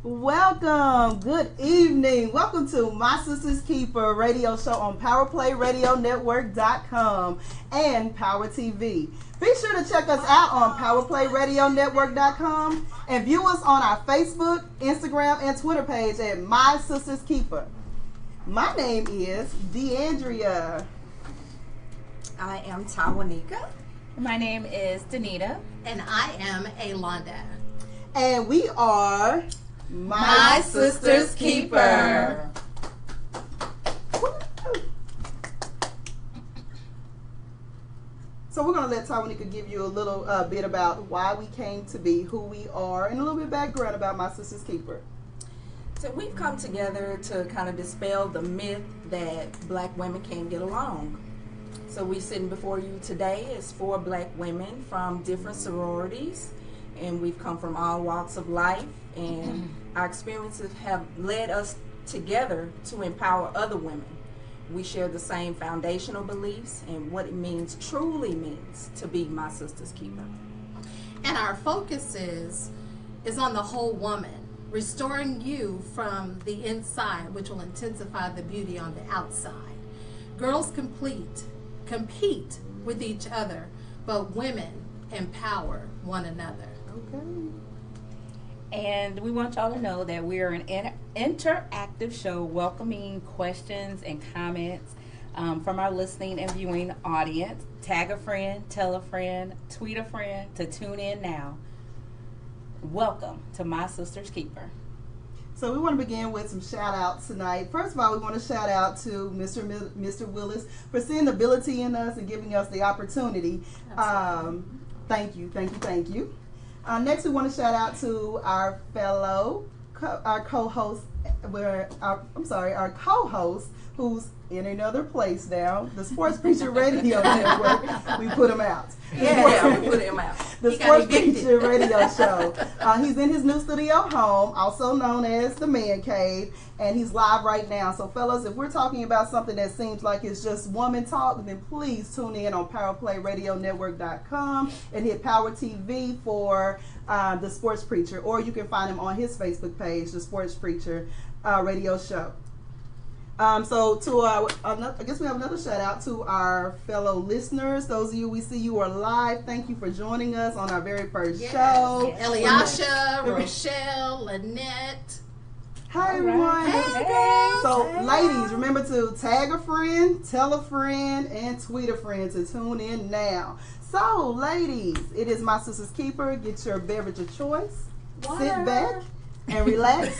Welcome. Good evening. Welcome to My Sister's Keeper radio show on PowerPlayRadioNetwork.com and Power TV. Be sure to check us out on PowerPlayRadioNetwork.com and view us on our Facebook, Instagram, and Twitter page at My Sister's Keeper. My name is DeAndrea. I am Tawanika. My name is Danita. And I am Alonda. And we are My Sister's Keeper. So we're going to let Tawanika give you a little bit about why we came to be, who we are, and a little bit of background about My Sister's Keeper. So we've come together to kind of dispel the myth that black women can't get along. So we're sitting before you today as 4 black women from different sororities, and we've come from all walks of life, and our experiences have led us together to empower other women. We share the same foundational beliefs and what it truly means to be my sister's keeper. And our focus is on the whole woman, restoring you from the inside, which will intensify the beauty on the outside. Girls compete with each other, but women empower one another. Okay. And we want y'all to know that we're an interactive show welcoming questions and comments from our listening and viewing audience. Tag a friend, tell a friend, tweet a friend to tune in now. Welcome to My Sister's Keeper. So we want to begin with some shout outs tonight. First of all, we want to shout out to Mr. Willis for seeing the ability in us and giving us the opportunity. Thank you. Next, we want to shout out to our co-host, our co-host, who's in another place now, the Sports Preacher Radio Network. We put him out. Yeah, we put him out. The Sports Preacher Radio Show. He's in his new studio home, also known as the Man Cave, and he's live right now. So, fellas, if we're talking about something that seems like it's just woman talk, then please tune in on PowerPlayRadioNetwork.com and hit Power TV for the Sports Preacher, or you can find him on his Facebook page, the Sports Preacher Radio Show. So I guess we have another shout out to our fellow listeners. Those of you we see you are live. Thank you for joining us on our very first show. Eliasha, Rochelle, Lynette. Hi everyone. Hey. So ladies, remember to tag a friend, tell a friend, and tweet a friend to tune in now. So ladies, it is My Sister's Keeper. Get your beverage of choice. Water. Sit back and relax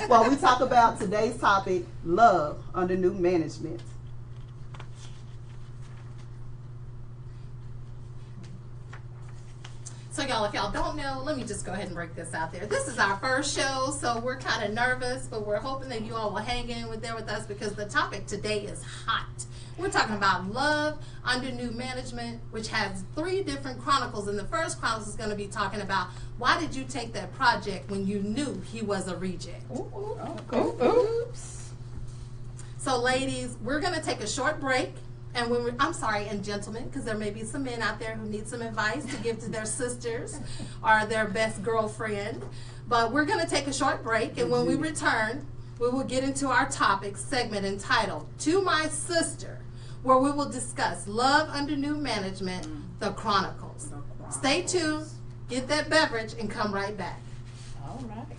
while we talk about today's topic, love under new management. So y'all, if y'all don't know, let me just go ahead and break this out there. This is our first show, so we're kind of nervous, but we're hoping that you all will hang in with us because the topic today is hot. We're talking about love under new management, which has 3 different chronicles. And the first chronicle is going to be talking about why did you take that project when you knew he was a reject. Oops. So ladies, we're going to take a short break. And and gentlemen, because there may be some men out there who need some advice to give to their sisters or their best girlfriend. But we're going to take a short break, and when we return, we will get into our topic segment entitled To My Sister, where we will discuss love under new management, the Chronicles. Stay tuned, get that beverage, and come right back. All right.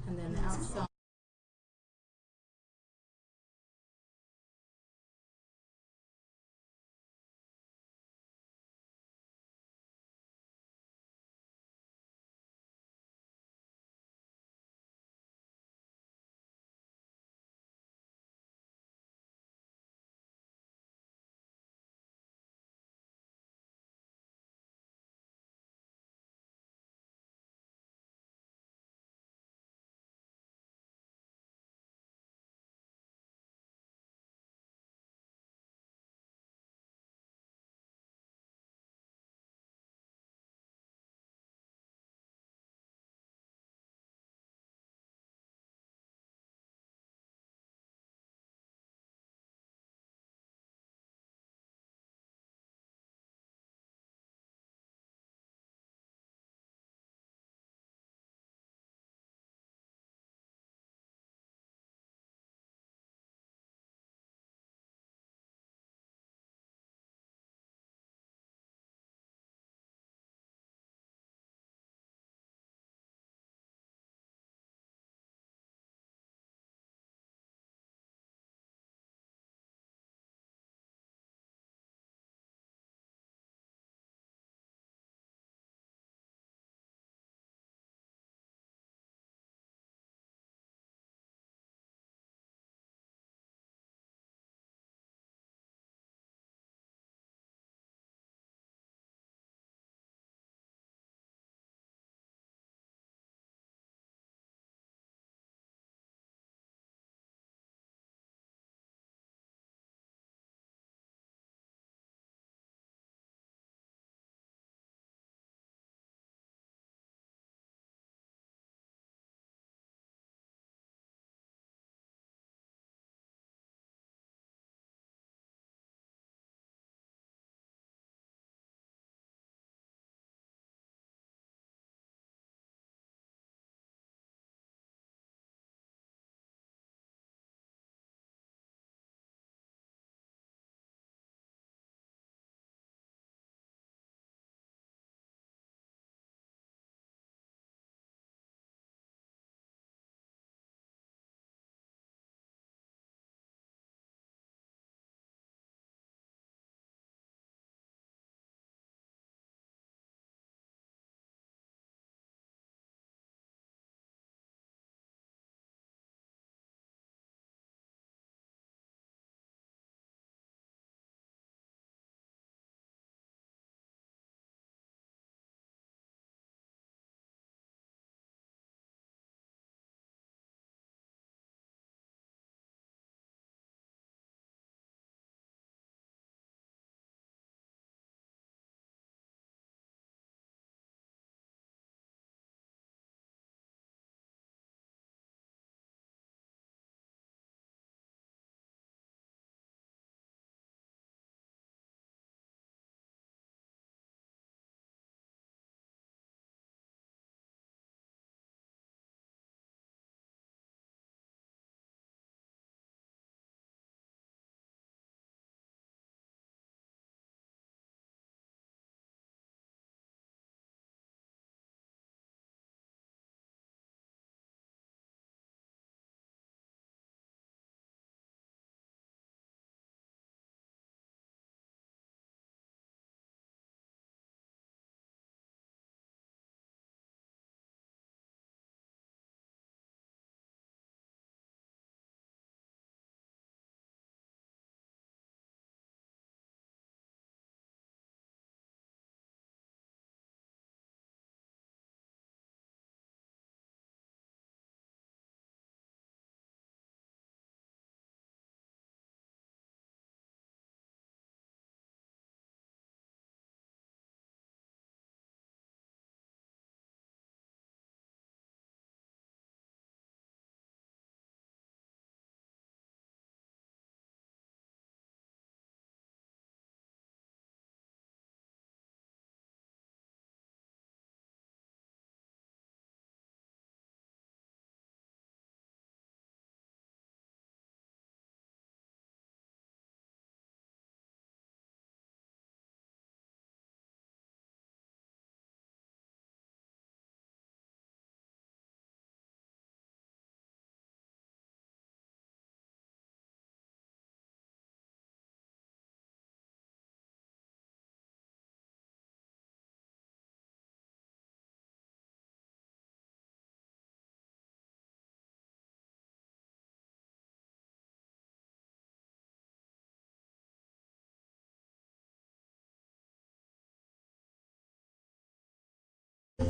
And then our song.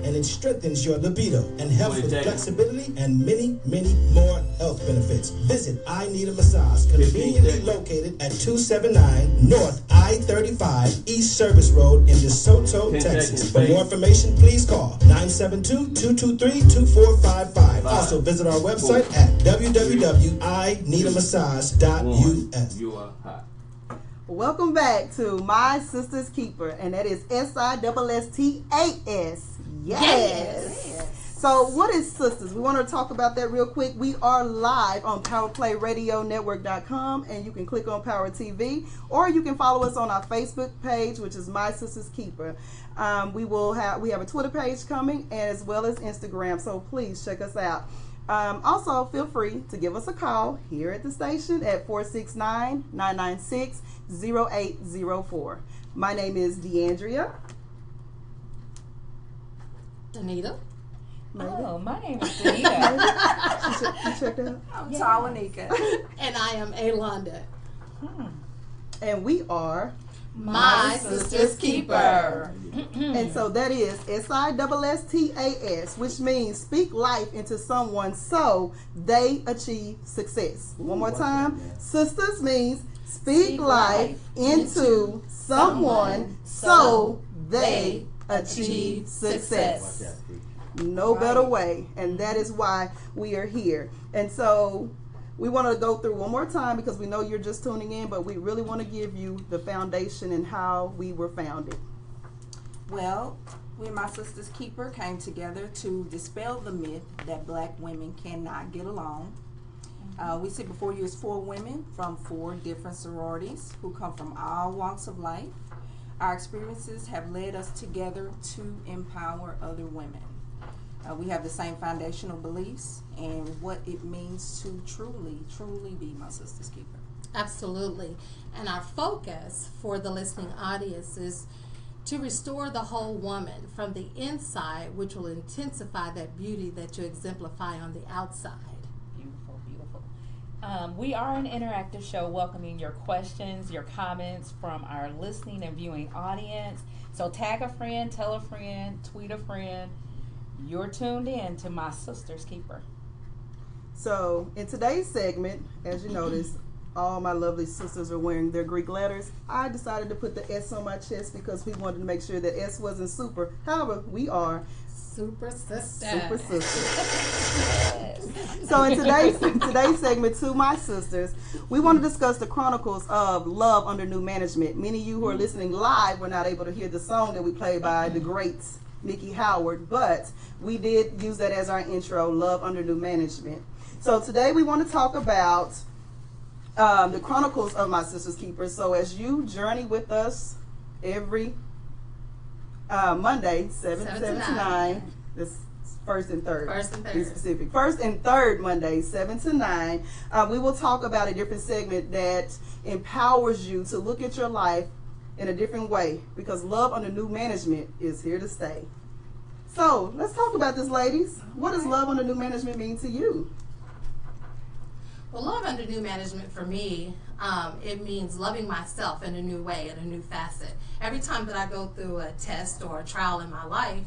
And it strengthens your libido and helps with flexibility and many, many more health benefits. Visit I Need a Massage, conveniently located at 279 North I-35 East Service Road in DeSoto, Texas. For more information, please call 972-223-2455. Also visit our website at www.ineedamassage.us. You are hot. Welcome back to My Sister's Keeper, and that is SiSSTa'S. Yes. So what is Sisters? We want to talk about that real quick. We are live on PowerPlayRadioNetwork.com, and you can click on Power TV, or you can follow us on our Facebook page, which is My Sister's Keeper. We have a Twitter page coming, as well as Instagram, so please check us out. Also, feel free to give us a call here at the station at 469-996-0804. My name is DeAndrea. Anita. Oh, my name is Danita. You checked out? I'm Tawanika. And I am Alonda. And we are My Sister's Keeper. And so that is SiSSTa'S, which means speak life into someone so they achieve success. One more time. Sisters means speak life into someone so they achieve success. No better way. And that is why we are here. And so we want to go through one more time because we know you're just tuning in, but we really want to give you the foundation and how we were founded. Well, we, My Sister's Keeper, came together to dispel the myth that black women cannot get along. We sit before you as 4 women from 4 different sororities who come from all walks of life. Our experiences have led us together to empower other women. We have the same foundational beliefs and what it means to truly, truly be my sister's keeper. Absolutely. And our focus for the listening audience is to restore the whole woman from the inside, which will intensify that beauty that you exemplify on the outside. Beautiful, beautiful. We are an interactive show welcoming your questions, your comments from our listening and viewing audience. So tag a friend, tell a friend, tweet a friend. You're tuned in to My Sister's Keeper. So in today's segment, as you notice, all my lovely sisters are wearing their Greek letters. I decided to put the S on my chest because we wanted to make sure that S wasn't super. However, we are Super Sister. Super Sisters. So in today's segment, To My Sisters, we want to discuss the chronicles of Love Under New Management. Many of you who are listening live were not able to hear the song that we played by the greats Nikki Howard, but we did use that as our intro, Love Under New Management. So today we want to talk about the chronicles of My Sister's Keeper. So as you journey with us every Monday, 7 to 9, this first and third. Be specific. First and third Mondays, 7 to 9, we will talk about a different segment that empowers you to look at your life in a different way, because love under new management is here to stay. So let's talk about this, ladies. What does love under new management mean to you? Well, love under new management for me, it means loving myself in a new way, in a new facet. Every time that I go through a test or a trial in my life,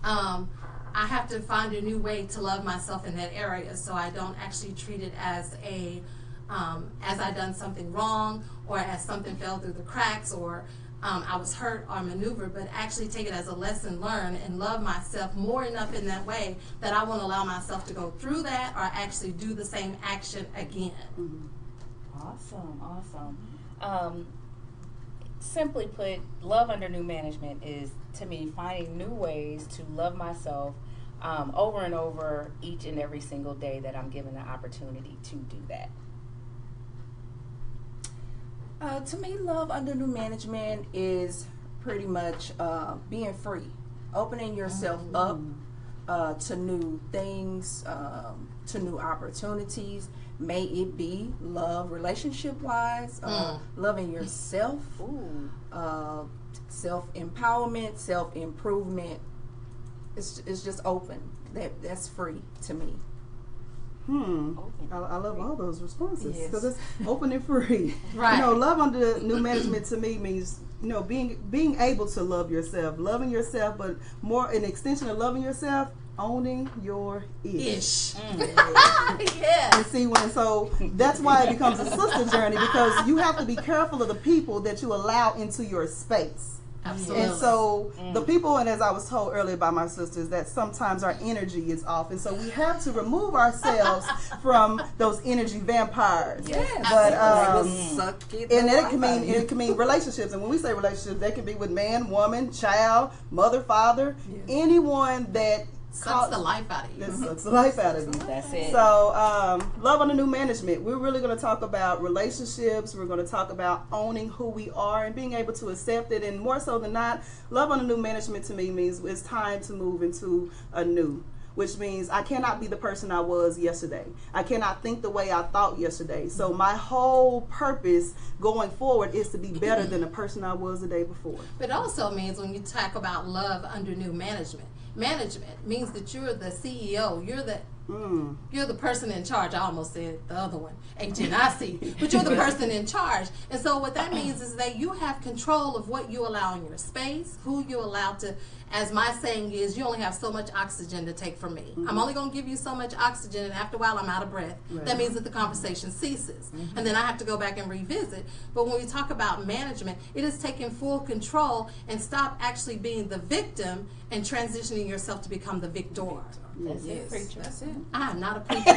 I have to find a new way to love myself in that area, so I don't actually treat it as as I done something wrong, or as something fell through the cracks, or I was hurt or maneuvered, but actually take it as a lesson learned and love myself more enough in that way that I won't allow myself to go through that or actually do the same action again. Awesome, awesome. Simply put, love under new management is, to me, finding new ways to love myself over and over each and every single day that I'm given the opportunity to do that. To me, love under new management is pretty much being free, opening yourself up to new things, to new opportunities. May it be love, relationship-wise, loving yourself, self-empowerment, self-improvement. It's just open. That's free to me. I love all those responses Yes. because it's open and free. Right. You know, love under new management to me means, you know, being able to love yourself, loving yourself, but more an extension of loving yourself, owning your ish. Yeah. And see so that's why it becomes a sister journey, because you have to be careful of the people that you allow into your space. Absolutely. And so the people, and as I was told earlier by my sisters, that sometimes our energy is off, and so we have to remove ourselves from those energy vampires. Yes. But Suck it and the it can mean relationships, and when we say relationships, that can be with man, woman, child, mother, father, anyone that Sucks the life out of you. that sucks the life out of you. That's it. So, love under new management. We're really going to talk about relationships. We're going to talk about owning who we are and being able to accept it. And more so than not, love under new management to me means it's time to move into a new. Which means I cannot be the person I was yesterday. I cannot think the way I thought yesterday. So my whole purpose going forward is to be better than the person I was the day before. But it also means when you talk about love under new management means that you're the CEO. You're the person in charge. I almost said the other one, HNIC, but you're the person in charge. And so what that means is that you have control of what you allow in your space, who you allow to, as my saying is, you only have so much oxygen to take from me. I'm only going to give you so much oxygen, and after a while I'm out of breath. Right. That means that the conversation ceases. And then I have to go back and revisit. But when we talk about management, it is taking full control and stop actually being the victim and transitioning yourself to become the victor. That's it, preacher. That's it. I am not a preacher. Girl.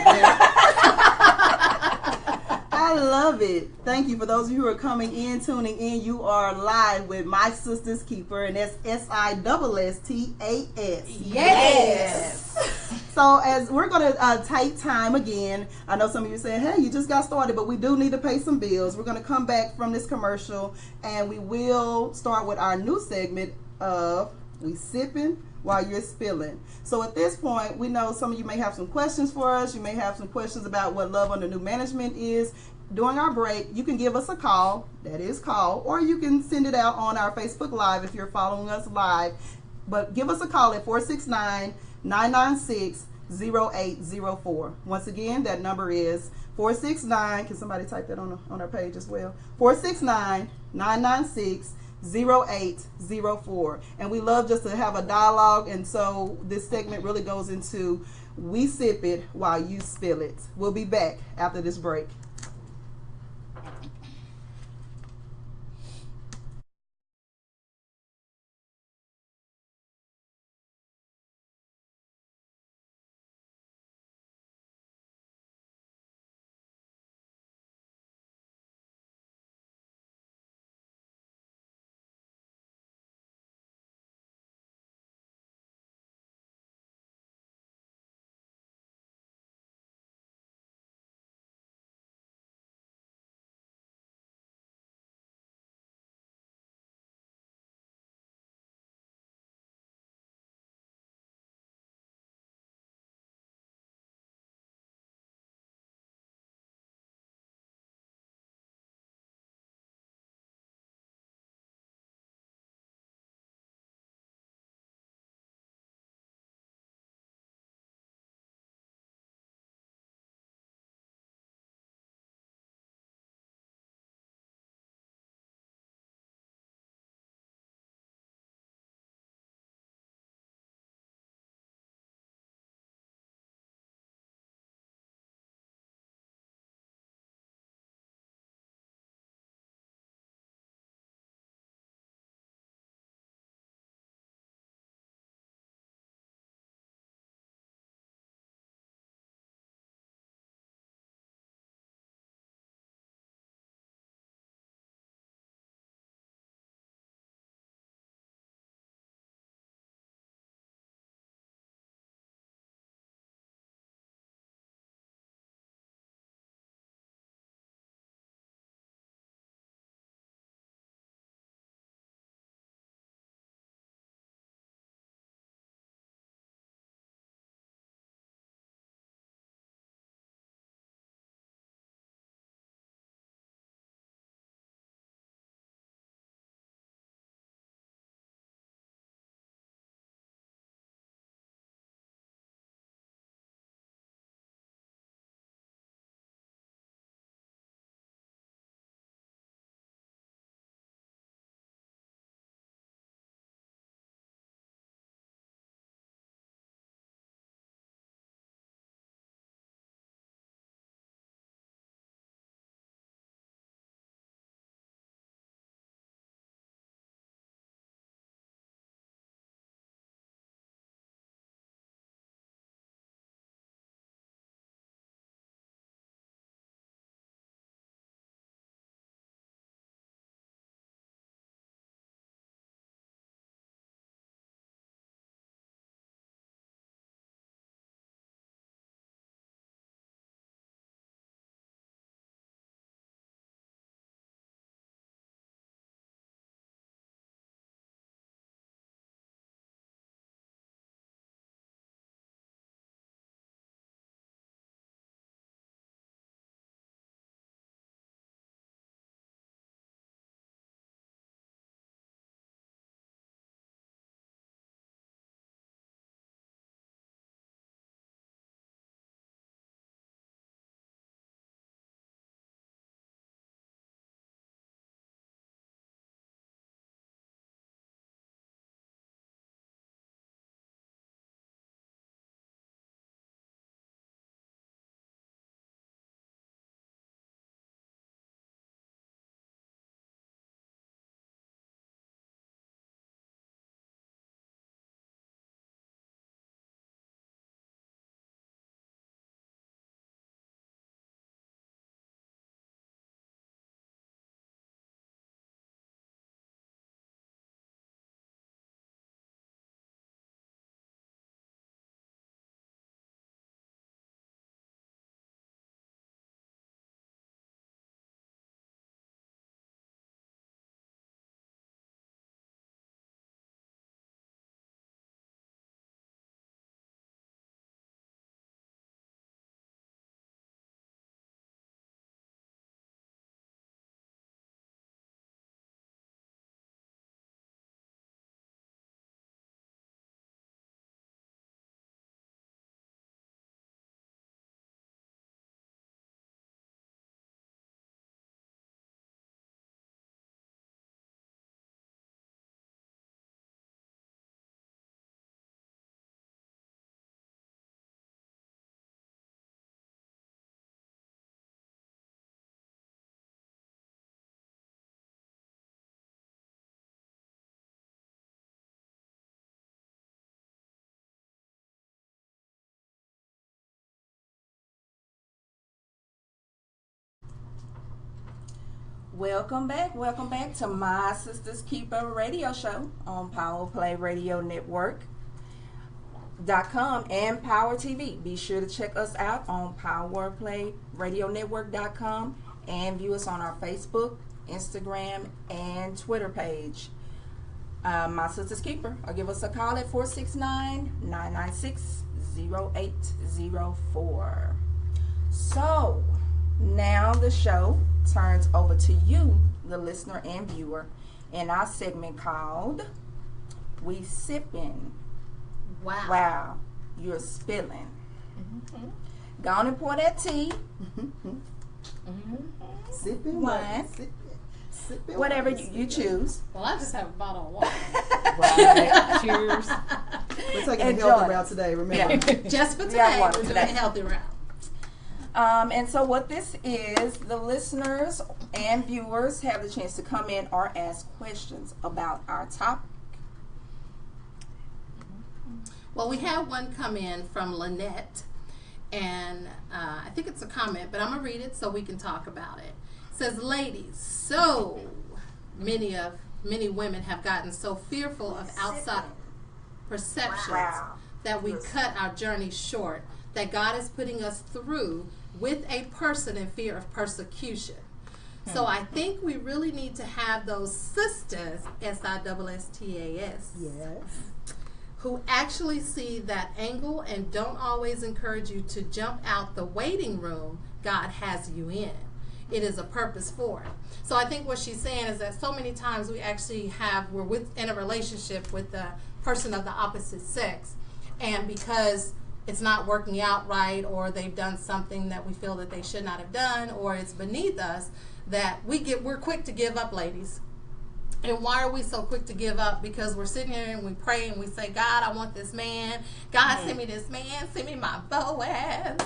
I love it. Thank you for those of you who are coming in, tuning in. You are live with my sister's keeper, and that's SiSSTA'S. Yes. So as we're going to take time again, I know some of you are saying, hey, you just got started, but we do need to pay some bills. We're going to come back from this commercial, and we will start with our new segment of We Sipping While You're Spilling. So at this point, we know some of you may have some questions for us. You may have some questions about what love under new management is. During our break, you can give us a call, that is call, or you can send it out on our Facebook Live if you're following us live. But give us a call at 469-996-0804. Once again, that number is 469, can somebody type that on our page as well? 469-996-0804. And we love just to have a dialogue, and so this segment really goes into We Sip It While You Spill It. We'll be back after this break. Welcome back to My Sister's Keeper radio show on Power Play Radio Network.com and Power TV. Be sure to check us out on PowerPlayRadioNetwork.com and view us on our Facebook, Instagram, and Twitter page. My Sister's Keeper, or give us a call at 469-996-0804. So, now the show turns over to you, the listener and viewer, in our segment called We Sippin'. Wow, you're spilling. Mm-hmm. Go on and pour that tea. Mm-hmm. Sipping wine. Sipping whatever wine. you choose. Well, I just have a bottle of water. Right. Cheers. We're taking Enjoy. a healthy route today, remember. Yeah. Just for We today, have water we're doing today. a healthy route. And so what this is, the listeners and viewers have the chance to come in or ask questions about our topic. Well, we have one come in from Lynette, and I think it's a comment, but I'm going to read it so we can talk about it. It says, ladies, so many women have gotten so fearful of outside perceptions that we cut our journey short, that God is putting us through with a person in fear of persecution. So I think we really need to have those sisters, SiSSTA'S, Yes. who actually see that angle and don't always encourage you to jump out the waiting room God has you in. It is a purpose for it. So I think what she's saying is that so many times we're in a relationship with the person of the opposite sex, and because it's not working out right, or they've done something that we feel that they should not have done, or it's beneath us, that we're quick to give up, ladies. And why are we so quick to give up? Because we're sitting here and we pray and we say, God, I want this man. God, send me this man. Send me my Boaz.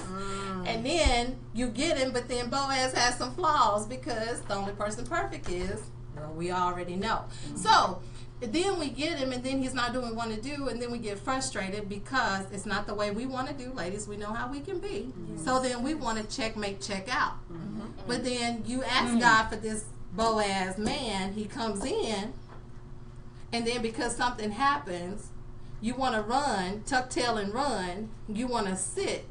And then you get him, but then Boaz has some flaws, because the only person perfect is, well, we already know. So then we get him, and then he's not doing what we want to do, and then we get frustrated because it's not the way we want to do. Ladies, we know how we can be. So then we want to check out. But then you ask God for this Boaz man, he comes in, and then because something happens, you want to run, tuck tail and run, you want to sit.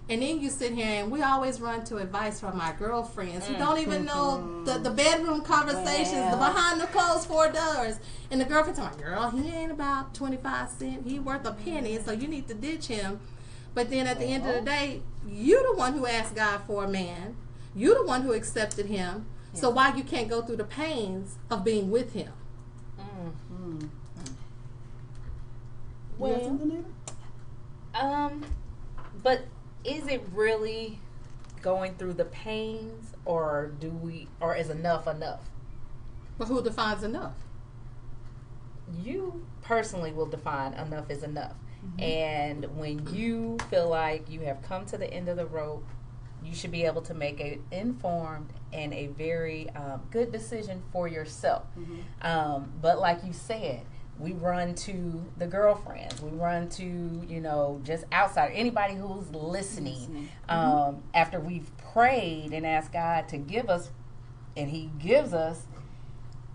And then you sit here, and we always run to advice from our girlfriends who don't even know the bedroom conversations, the behind the closed four doors. And the girlfriend's like, girl, he ain't about 25 cents. He worth a penny, so you need to ditch him. But then at the end of the day, you the one who asked God for a man. You the one who accepted him. So why you can't go through the pains of being with him? Well, but is it really going through the pains, or is enough? But who defines enough? You personally will define enough is enough. And when you feel like you have come to the end of the rope, you should be able to make an informed and a very good decision for yourself. But like you said, we run to the girlfriends. We run to, just outside. Anybody who's listening. After we've prayed and asked God to give us, and he gives us,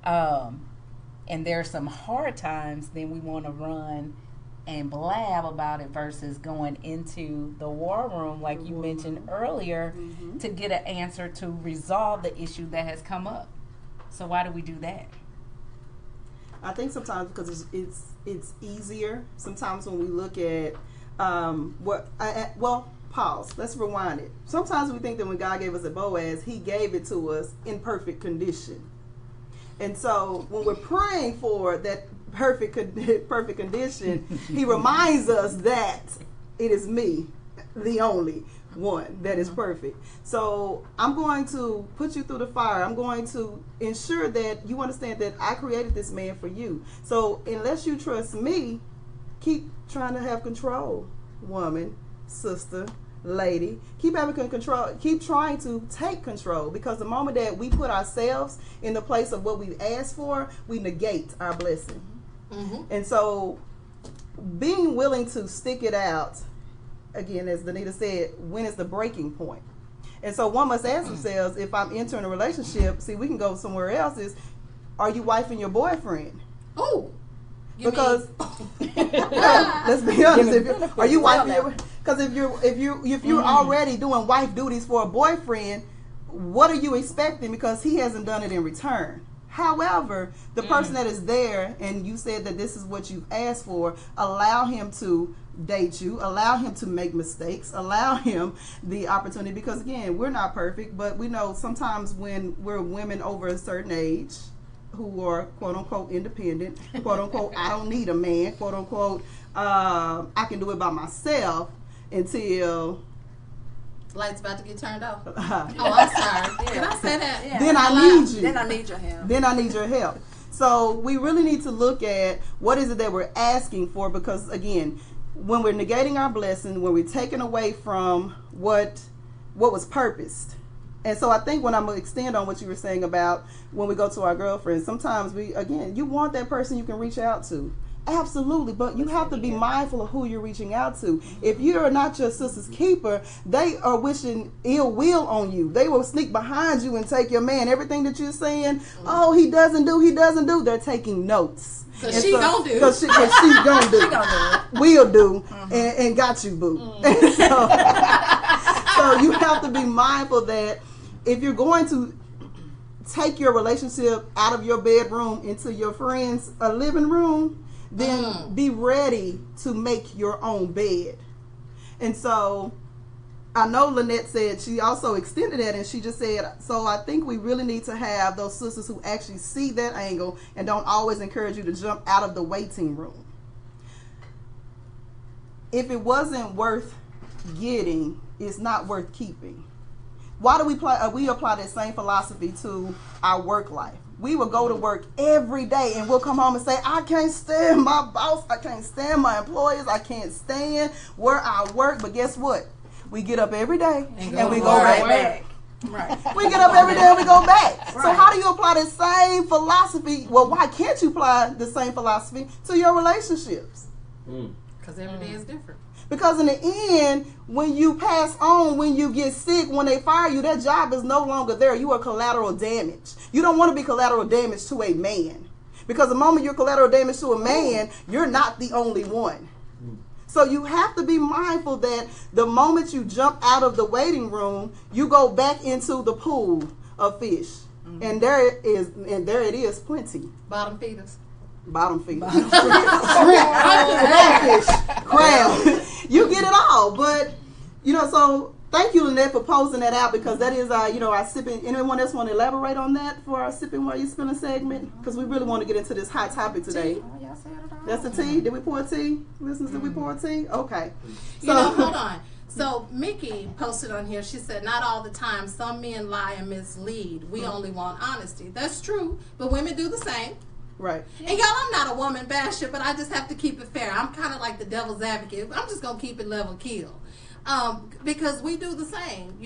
and there's some hard times, then we want to run and blab about it versus going into the war room, like you mentioned earlier, to get an answer to resolve the issue that has come up. So why do we do that? I think sometimes because it's easier. Sometimes when we look at pause. Let's rewind it. Sometimes we think that when God gave us a Boaz, he gave it to us in perfect condition. And so when we're praying for that perfect condition, he reminds us that it is me, the only one that is perfect. So I'm going to put you through the fire. I'm going to ensure that you understand that I created this man for you. So unless you trust me, keep trying to have control, woman, sister, lady. Keep having control. Keep trying to take control, because the moment that we put ourselves in the place of what we asked for, we negate our blessing. And so being willing to stick it out, again, as Danita said, when is the breaking point? And so one must ask themselves, if I'm entering a relationship, see, we can go somewhere else, is, are you wifing your boyfriend? Oh. Because let's be honest, are you wifing your, because if you're already doing wife duties for a boyfriend, what are you expecting? Because he hasn't done it in return. However, the person that is there, and you said that this is what you've asked for, allow him to date you, allow him to make mistakes, allow him the opportunity, because again, we're not perfect, but we know sometimes when we're women over a certain age who are quote unquote independent, quote unquote I don't need a man, quote unquote I can do it by myself, until lights about to get turned off. Oh, I'm sorry. Can I say that? Yeah. Then I need you. Then I need your help. Then I need your help. So we really need to look at what is it that we're asking for, because again, when we're negating our blessing, when we're taking away from what was purposed. And so I think when I'm going to extend on what you were saying about when we go to our girlfriends, sometimes you want that person you can reach out to. Absolutely, but you have to be mindful of who you're reaching out to. If you're not your sister's keeper, they are wishing ill will on you. They will sneak behind you and take your man. Everything that you're saying, oh, he doesn't do. They're taking notes. Because she gonna do. Because she's gonna do. Will do. And got you, boo. So you have to be mindful that if you're going to take your relationship out of your bedroom into your friend's living room, then be ready to make your own bed. And so I know Lynette said, she also extended that, and she just said, so I think we really need to have those sisters who actually see that angle and don't always encourage you to jump out of the waiting room. If it wasn't worth getting, it's not worth keeping. Why do we apply that same philosophy to our work life? We will go to work every day and we'll come home and say, I can't stand my boss, I can't stand my employees, I can't stand where I work. But guess what? We get up every day and we go back. Right. We get up every day and we go back. Right. So how do you apply the same philosophy? Well, why can't you apply the same philosophy to your relationships? Because every day is different. Because in the end, when you pass on, when you get sick, when they fire you, that job is no longer there. You are collateral damage. You don't want to be collateral damage to a man. Because the moment you're collateral damage to a man, you're not the only one. So you have to be mindful that the moment you jump out of the waiting room, you go back into the pool of fish. And there it is, plenty. Bottom feeders. Bottom feeders. Crab. You get it all. But, so thank you, Lynette, for posing that out, because that is, our sipping. Anyone else want to elaborate on that for our sipping while you're spilling segment? Because we really want to get into this hot topic today. That's the tea? Did we pour tea? Listeners, did we pour tea? Okay. So, hold on. So Mickey posted on here, she said, not all the time. Some men lie and mislead. We only want honesty. That's true, but women do the same. Right. And y'all, I'm not a woman basher, but I just have to keep it fair. I'm kind of like the devil's advocate. I'm just going to keep it level keel. Because we do the same,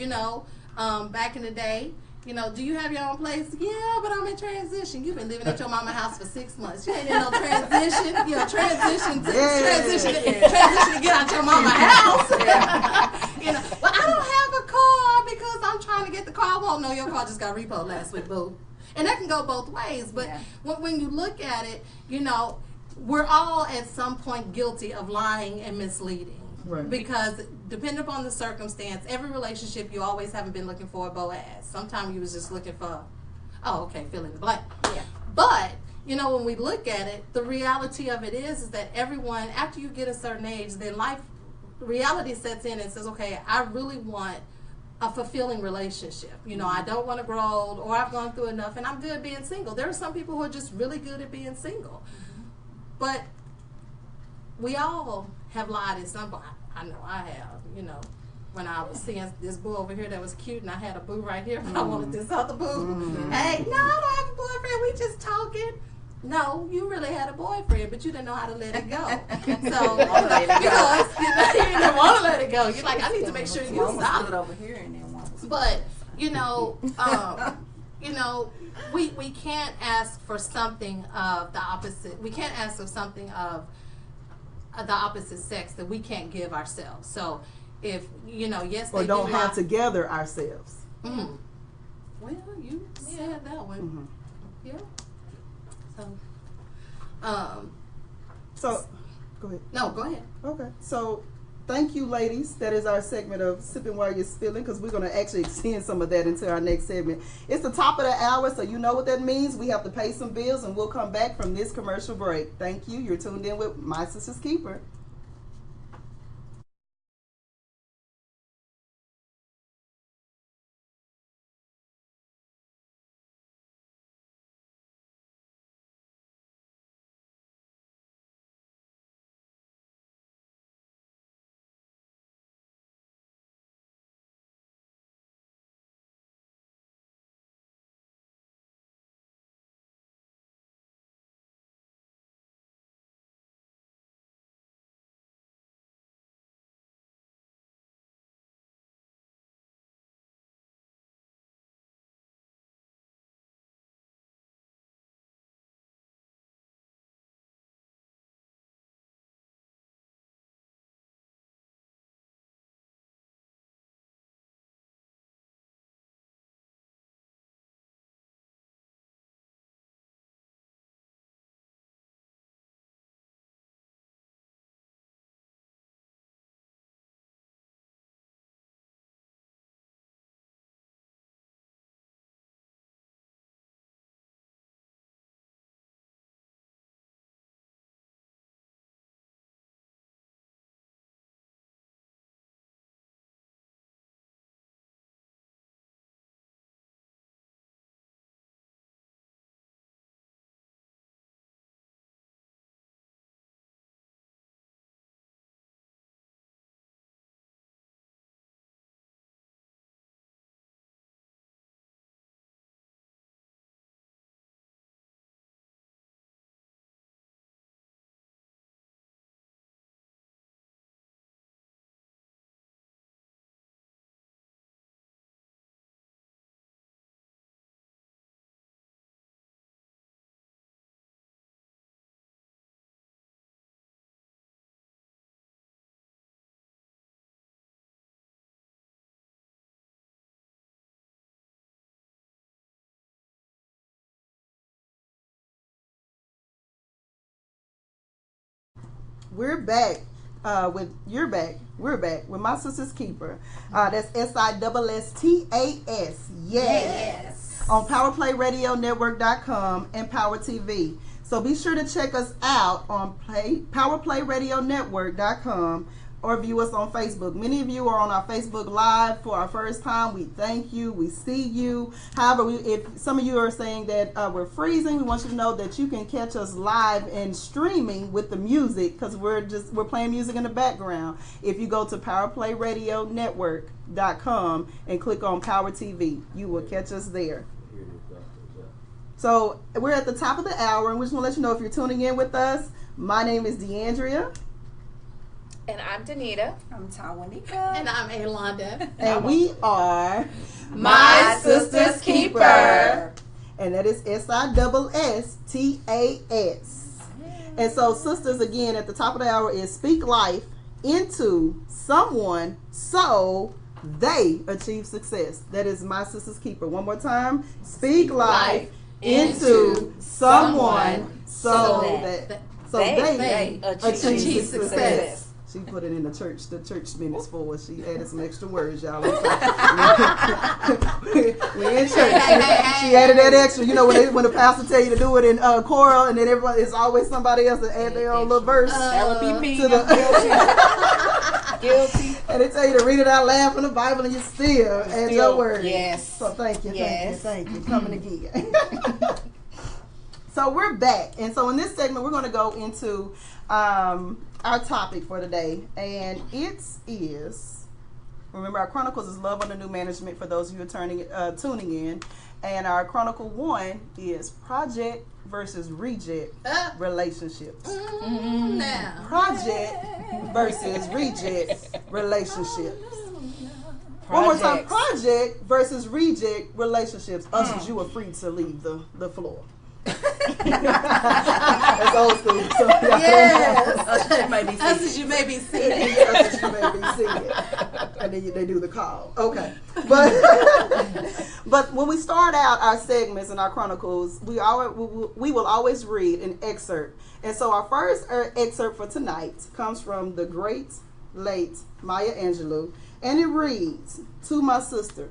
back in the day. Do you have your own place? Yeah, but I'm in transition. You've been living at your mama's house for 6 months. You ain't in no transition. Transition to get out your mama's house. Well, I don't have a car because I'm trying to get the car. I won't know your car just got repoed last week, boo. And that can go both ways. But when you look at it, we're all at some point guilty of lying and misleading. Right. Because depending upon the circumstance, every relationship you always haven't been looking for a Boaz. Sometimes you was just looking for, fill in the blank. Yeah. But, when we look at it, the reality of it is that everyone, after you get a certain age, then reality sets in and says, okay, I really want a fulfilling relationship. I don't want to grow old, or I've gone through enough and I'm good being single. There are some people who are just really good at being single. But we all have lied at some point. I know I have, when I was seeing this boo over here that was cute and I had a boo right here, but I wanted this other boo. Hey, no, I don't have a boyfriend. We just talking. No, you really had a boyfriend, but you didn't know how to let it go. So, because you didn't want to let it go. You're like, I need to make sure you're solid over here and then one. But, we can't ask for something of the opposite. We can't ask for something of the opposite sex that we can't give ourselves. So if yes, or they don't do have lie. together ourselves. Mm. Well, you said that one. Yeah. So, go ahead. No, go ahead. Okay. So, thank you, ladies. That is our segment of Sipping While You're Spilling, because we're going to actually extend some of that into our next segment. It's the top of the hour, so you know what that means. We have to pay some bills, and we'll come back from this commercial break. Thank you. You're tuned in with My Sister's Keeper. We're back We're back with My Sister's Keeper. That's SiSSTAS. Yes. On PowerPlayRadioNetwork.com and Power TV. So be sure to check us out on PowerPlayRadioNetwork.com or view us on Facebook. Many of you are on our Facebook Live for our first time. We thank you. We see you. However, if some of you are saying that we're freezing, we want you to know that you can catch us live and streaming with the music, because we're playing music in the background. If you go to PowerPlayRadioNetwork.com and click on Power TV, you will catch us there. So we're at the top of the hour, and we just want to let you know if you're tuning in with us. My name is DeAndrea. And I'm Danita. I'm Tawanika. And I'm Alonda. And we are My Sister's Keeper. And that is SiSSTAS. And so, sisters, again, at the top of the hour is speak life into someone so they achieve success. That is My Sister's Keeper. One more time. Speak life into someone so they achieve success. She put it in the church minutes for us. She added some extra words, y'all. We in church. She added that extra. You know, when the pastor tell you to do it in choral, and then everybody, it's always somebody else that add their own little verse. That would be me. Guilty. And they tell you to read it out loud from the Bible, and you still add your words. Yes. So thank you. Coming again. So we're back. And so in this segment, we're going to go into our topic for today, and it is, remember, our Chronicles is Love Under New Management for those of you tuning in, and our Chronicle 1 is Project versus Reject Relationships. Now. Project versus Reject Relationships. One more time, Project versus Reject Relationships. Ushers, you are free to leave the floor. That's old school. So yes. You may be seated. Us as you may be seated. Us as you may be seated. and then they do the call. Okay, but but when we start out our segments and our chronicles, we will always read an excerpt. And so our first excerpt for tonight comes from the great late Maya Angelou, and it reads, "To my sister,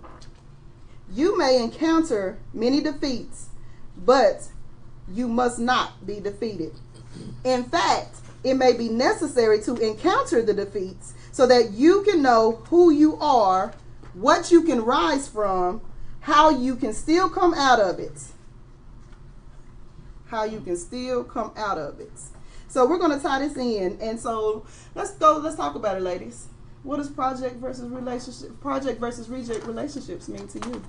you may encounter many defeats, but you must not be defeated. In fact, it may be necessary to encounter the defeats so that you can know who you are, what you can rise from, how you can still come out of it." How you can still come out of it. So we're going to tie this in, and so let's talk about it, ladies. What does project versus reject relationships mean to you?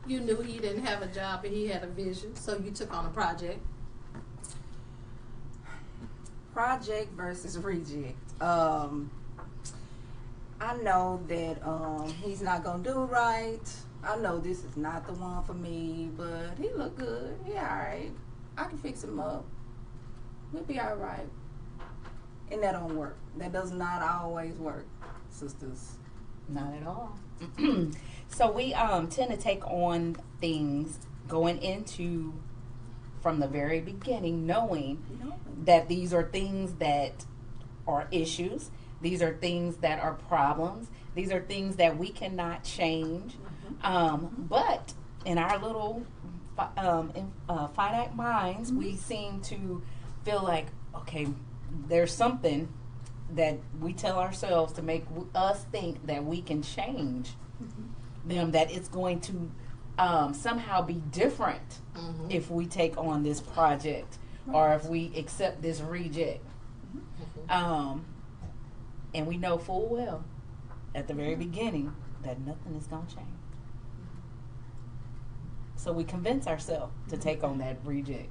You knew he didn't have a job, but he had a vision, so you took on a project. Project versus reject. I know that he's not gonna do right. I know this is not the one for me, but he look good. He alright. I can fix him up. We'll be alright. And that don't work. That does not always work, sisters. Not at all. So we tend to take on things going into from the very beginning, knowing that these are things that are issues. These are things that are problems. These are things that we cannot change. But in our little finite minds, we seem to feel like, okay, there's something that we tell ourselves to make us think that we can change them, that it's going to somehow be different if we take on this project or if we accept this reject. And we know full well at the very beginning that nothing is going to change. So we convince ourselves to take on that reject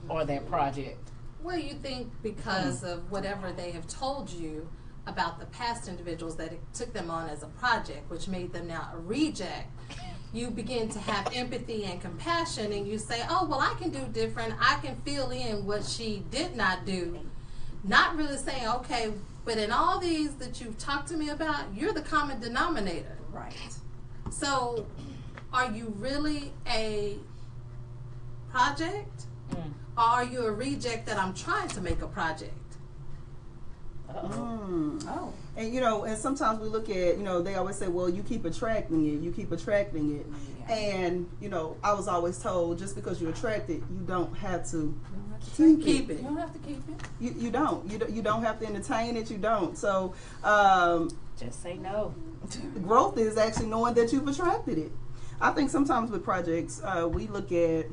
or that project. Well, you think because of whatever they have told you about the past individuals that it took them on as a project, which made them now a reject, you begin to have empathy and compassion, and you say, oh, well, I can do different. I can fill in what she did not do. Not really saying, okay, but in all these that you've talked to me about, you're the common denominator. Right. So are you really a project? Or are you a reject that I'm trying to make a project? Oh. And and sometimes we look at, they always say, well, you keep attracting it, Yeah. And, I was always told, just because you attract it, you don't have to keep it. You don't have to keep it. You don't. You don't have to entertain it. You don't. So, just say no. Growth is actually knowing that you've attracted it. I think sometimes with projects, we look at,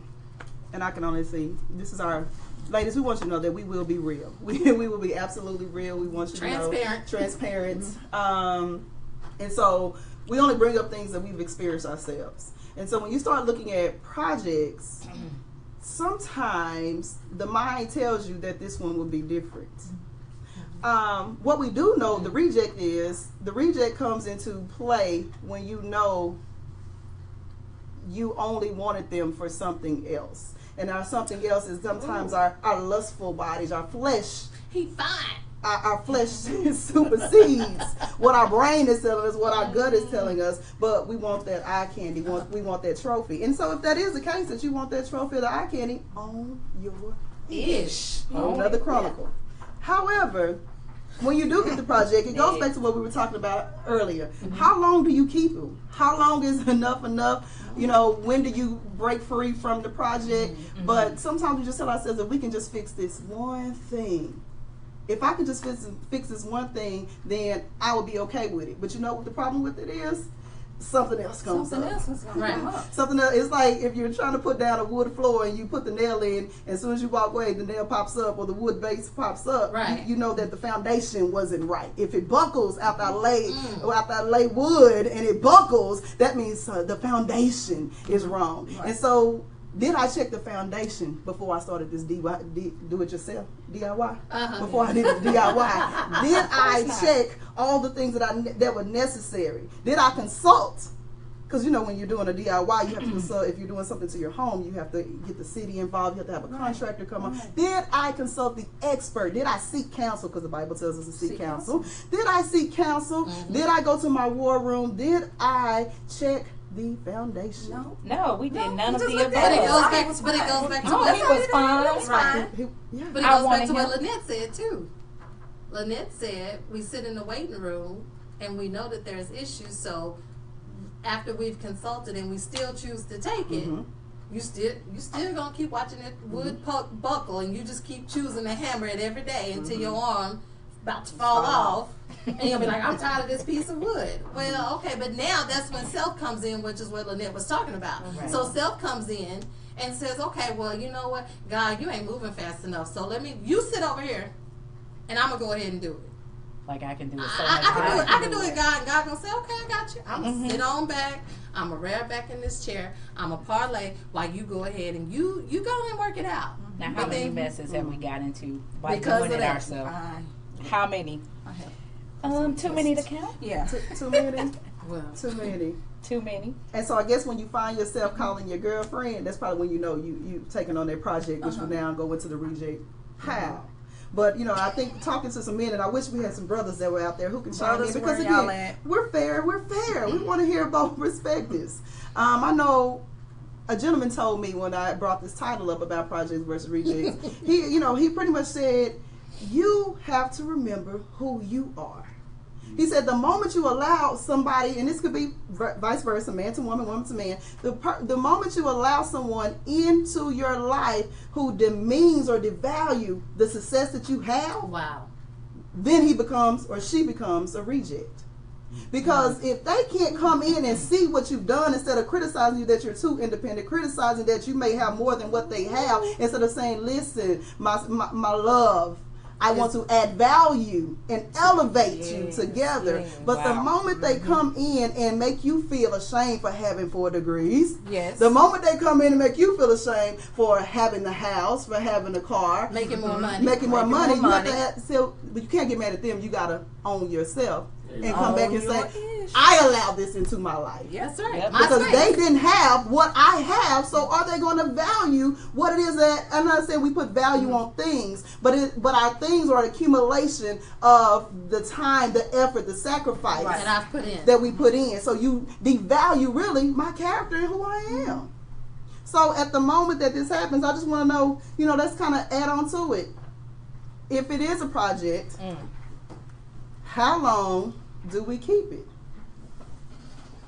and I can only see, this is our, ladies, we want you to know that we will be real. We will be absolutely real. We want you to know. Transparent. And so we only bring up things that we've experienced ourselves. And so when you start looking at projects, sometimes the mind tells you that this one will be different. What we do know, the reject comes into play when you know you only wanted them for something else. And our something else is sometimes our lustful bodies, our flesh. He fine. Our flesh supersedes what our brain is telling us, what our gut is telling us, but we want that eye candy, we want that trophy. And so if that is the case, that you want that trophy or the eye candy, own your ish. Another chronicle. However, when you do get the project, it goes back to what we were talking about earlier. How long do you keep them? How long is enough? When do you break free from the project? But sometimes we just tell ourselves that we can just fix this one thing. If I could just fix this one thing, then I would be okay with it. But you know what the problem with it is? Something else comes up. Something else. It's like if you're trying to put down a wood floor and you put the nail in, and as soon as you walk away, the nail pops up or the wood base pops up. Right. You know that the foundation wasn't right. If it buckles after I lay wood and it buckles, that means the foundation is wrong. Right. And so, did I check the foundation before I started this do-it-yourself DIY? Before I did the DIY, did I check all the things that were necessary? Did I consult because when you're doing a DIY, you have to consult. If you're doing something to your home, you have to get the city involved. You have to have a contractor come on. Did I consult the expert? Did I seek counsel? Because the Bible tells us to seek counsel. Did I seek counsel? Did I go to my war room? Did I check the foundation? No, we did none of the above. But it goes back to he was fine. But it goes back to what Lynette said too. Lynette said we sit in the waiting room and we know that there's issues, so after we've consulted and we still choose to take it, you still gonna keep watching that wood buckle, and you just keep choosing to hammer it every day until your arm about to fall off, and you'll be like, I'm tired of this piece of wood. Well, okay, but now that's when self comes in, which is what Lynette was talking about. So self comes in and says, okay, well, you know what, God, you ain't moving fast enough, so you sit over here and I'm gonna go ahead and do it. Like I can do it. I can do it, God. And God gonna say, okay, I got you. I'm gonna sit on back. I'm gonna rear back in this chair. I'm gonna parlay while you go ahead and you go and work it out. Now, how many messes have we got into by because doing of it that ourselves? How many? Too many to count. Yeah, Too many. Well, Too many. Too many. And so I guess when you find yourself calling your girlfriend, that's probably when you know you taking on that project, which will now go into the reject pile. But I think talking to some men, and I wish we had some brothers that were out there who can chime in, because again, we're fair. We want to hear both perspectives. I know a gentleman told me when I brought this title up about projects versus rejects. he pretty much said, you have to remember who you are. He said the moment you allow somebody, and this could be vice versa, man to woman, woman to man, the moment you allow someone into your life who demeans or devalue the success that you have, then he becomes or she becomes a reject. Because if they can't come in and see what you've done, instead of criticizing you that you're too independent, criticizing that you may have more than what they have, instead of saying, listen, my love, I want to add value and elevate you together. But the moment they come in and make you feel ashamed for having 4 degrees, the moment they come in and make you feel ashamed for having the house, for having the car, making more money, you have to add, but you can't get mad at them. You gotta own yourself and come back and say, I allowed this into my life. That's right. Because they didn't have what I have, so are they going to value what it is that, I'm not saying we put value on things, but our things are an accumulation of the time, the effort, the sacrifice that we put in. So you devalue really my character and who I am. So at the moment that this happens, I just want to know, let's kind of add on to it. If it is a project, how long do we keep it?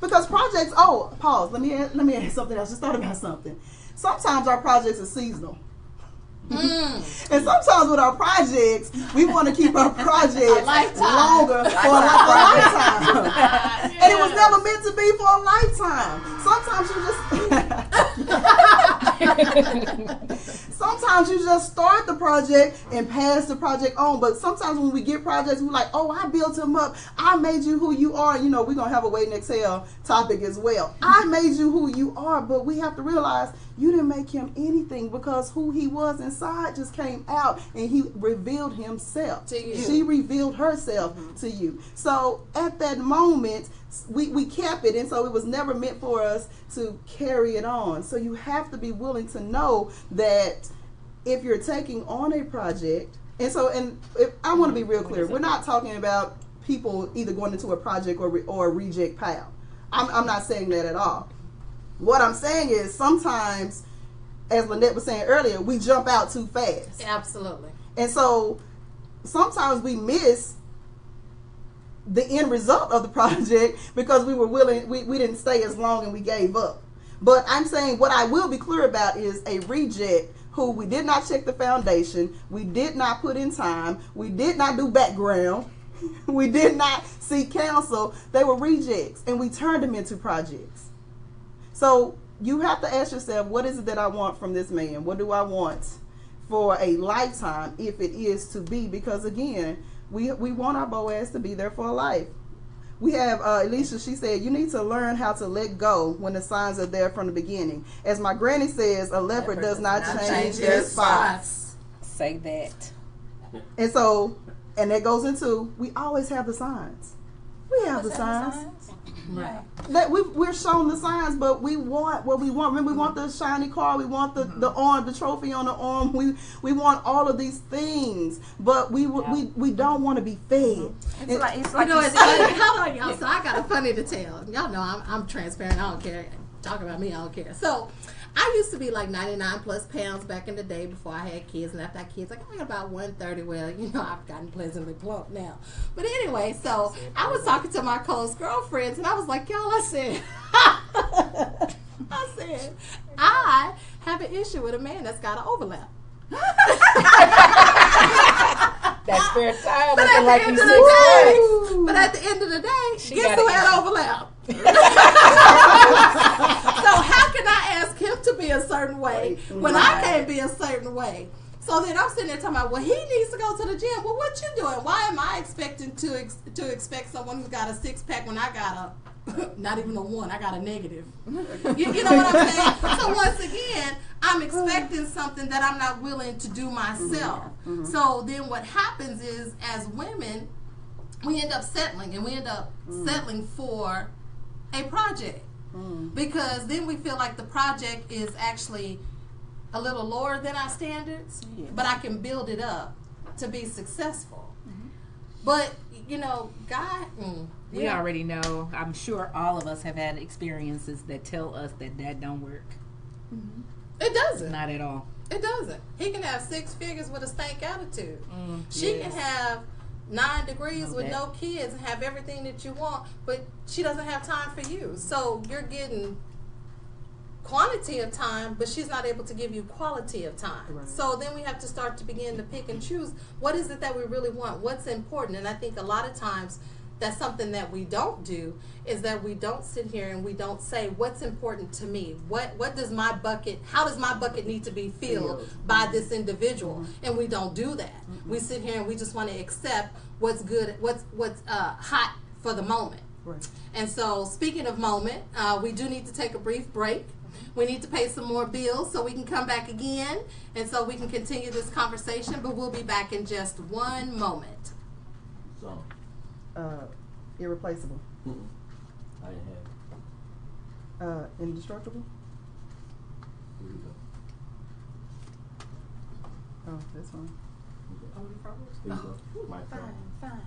Because projects, pause. Let me add something else. Just thought about something. Sometimes our projects are seasonal. And sometimes with our projects, we want to keep our projects longer for a lifetime. And it was never meant to be for a lifetime. Sometimes you just start the project and pass the project on. But sometimes when we get projects, we're like, I built him up. I made you who you are. We're going to have a Wait and Exhale topic as well. I made you who you are, but we have to realize you didn't make him anything, because who he was inside just came out, and he revealed himself to you. She revealed herself to you. So at that moment, we kept it, and so it was never meant for us to carry it on. So you have to be willing to know that if you're taking on a project, and if I want to be real clear, we're not talking about people either going into a project or a reject pile. I'm not saying that at all. What I'm saying is sometimes, as Lynette was saying earlier, we jump out too fast. Absolutely. And so sometimes we miss the end result of the project because we didn't stay as long and we gave up. But I'm saying what I will be clear about is a reject who we did not check the foundation, we did not put in time, we did not do background, we did not seek counsel. They were rejects, and we turned them into projects. So you have to ask yourself, what is it that I want from this man? What do I want for a lifetime, if it is to be? Because again, we want our Boaz to be there for a life. We have Alicia, she said, you need to learn how to let go when the signs are there from the beginning. As my granny says, a leopard does not change their spots. Say that. And that goes into, we always have the signs. We have the signs. Right. That we're shown the signs, but we want what we want. Remember, we want the shiny car, we want the arm, the trophy on the arm. We want all of these things, but we don't want to be fed. It's like It's funny. Hold on, y'all. So I got a funny to tell. Y'all know I'm transparent. I don't care. Talk about me, I don't care. So I used to be like 99 plus pounds back in the day before I had kids, and after I had kids, I got about 130. Well, I've gotten pleasantly plump now. But anyway, so I was talking to my close girlfriends, and I was like, y'all, I said, I have an issue with a man that's got an overlap. That's fair time. But at the end of the day, guess who had overlap? So how can I ask him to be a certain way when I can't be a certain way? So then I'm sitting there talking about, well, he needs to go to the gym. Well, what you doing? Why am I expecting to expect someone who's got a 6-pack when I got a not even a 1, I got a negative. You know what I'm saying? So once again, I'm expecting something that I'm not willing to do myself. Mm-hmm. So then what happens is, as women, we end up settling, and we end up settling for a project. Because then we feel like the project is actually a little lower than our standards, but I can build it up to be successful. But, God... We already know. I'm sure all of us have had experiences that tell us that don't work. It doesn't. Not at all. It doesn't. He can have 6 figures with a stank attitude. She can have 9 degrees with no kids and have everything that you want, but she doesn't have time for you. So you're getting quantity of time, but she's not able to give you quality of time. Right. So then we have to start to begin to pick and choose what is it that we really want, what's important. And I think a lot of times that's something that we don't do, is that we don't sit here and we don't say what's important to me. What does my bucket, how does my bucket need to be filled by this individual? And we don't do that. We sit here and we just want to accept what's good, what's hot for the moment. Right. And so speaking of moment, we do need to take a brief break. We need to pay some more bills so we can come back again, and so we can continue this conversation, but we'll be back in just one moment. So. Irreplaceable. I have. Indestructible. Here we go. Oh, this one. Here you go. My Fine.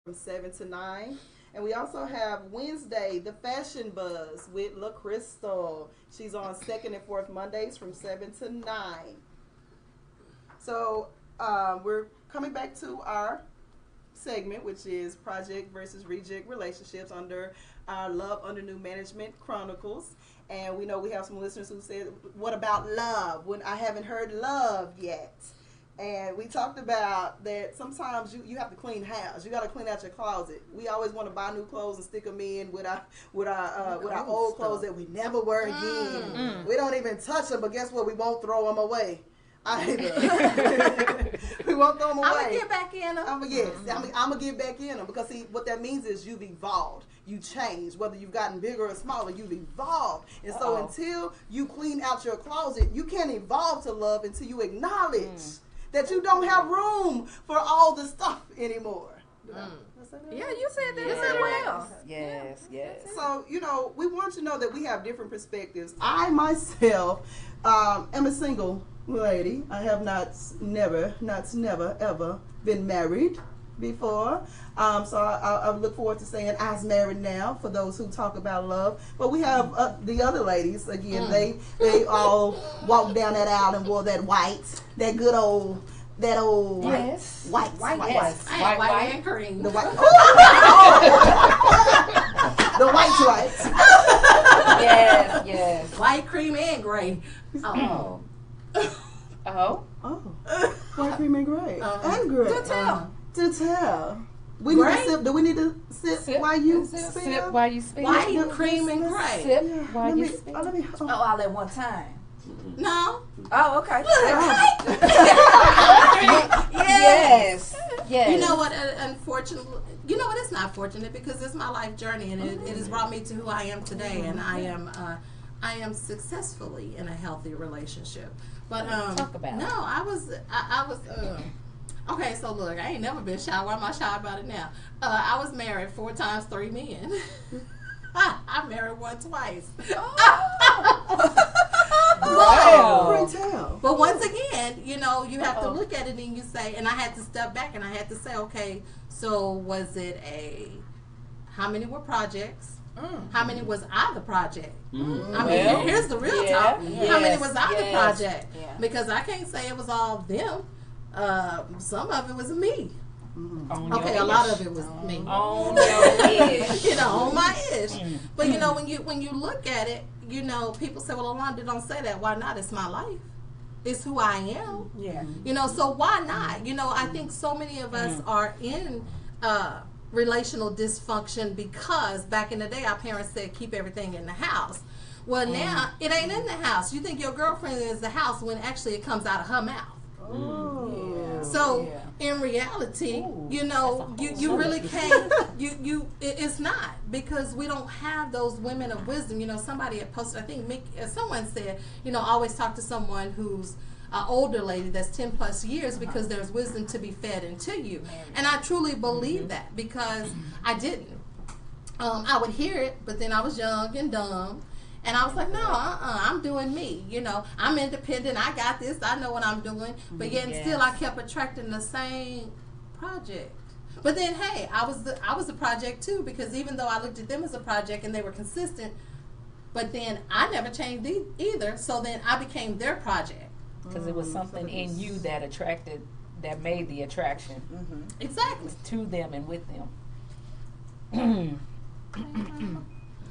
from 7 to 9. And we also have Wednesday, the Fashion Buzz with La Crystal. She's on second and fourth Mondays from 7 to 9. So we're coming back to our segment, which is Project versus Reject Relationships under our Love Under New Management Chronicles. And we know we have some listeners who said, what about love? When I haven't heard love yet. And we talked about that sometimes you have to clean house. You got to clean out your closet. We always want to buy new clothes and stick them in with our old clothes that we never wear again. We don't even touch them, but guess what? We won't throw them away either. We won't throw them away. I'm going to get back in them. I'm going to get back in them because, see, what that means is you've evolved. You changed. Whether you've gotten bigger or smaller, you've evolved. And so until you clean out your closet, you can't evolve to love until you acknowledge that you don't have room for all the stuff anymore. Yeah, you said that. You said well. Yes. So, we want to know that we have different perspectives. I myself am a single lady. I have never, ever been married before. So I look forward to saying I's married now for those who talk about love. But we have the other ladies, again, they all walked down that aisle and wore that good old Yes. white. Yes. White and cream. The white. The white. Yes. White, cream, and gray. Oh. White, cream, and gray. And gray. To tell. Do we need to sip while you spit? Sip while you spit. White, cream, and gray. Sip while you spit. All at one time. No. Oh, okay. Yes. You know what? Unfortunately, it's not fortunate because it's my life journey, and it has brought me to who I am today, and I am successfully in a healthy relationship. But talk about no, it. I was. Okay, so look, I ain't never been shy. Why am I shy about it now? I was married 4 times, 3 men. I married one twice. Wow. But once again, you have to look at it and you say, and I had to step back and I had to say, okay, so was it how many were projects? How many was I the project? I mean, here's the real talk. How many was I the project? Yeah. Because I can't say it was all them. Some of it was me. Okay, a lot of it was me. On your ish. On my ish. But when you look at it, people say, well, Alonda, don't say that. Why not? It's my life. It's who I am. Yeah. So why not? I think so many of us are in relational dysfunction because back in the day our parents said keep everything in the house. Well, now it ain't in the house. You think your girlfriend is the house when actually it comes out of her mouth. So in reality, you really can't. It's not because we don't have those women of wisdom. Somebody had posted. I think someone said, always talk to someone who's an older lady that's 10 plus years because there's wisdom to be fed into you. And I truly believe that because I didn't. I would hear it, but then I was young and dumb. And I was like, no, I'm doing me. I'm independent. I got this. I know what I'm doing. But yet and still, I kept attracting the same project. But then, hey, I was the project too because even though I looked at them as a project and they were consistent, but then I never changed either. So then I became their project. Because it was something in you that made the attraction. Exactly. To them and with them.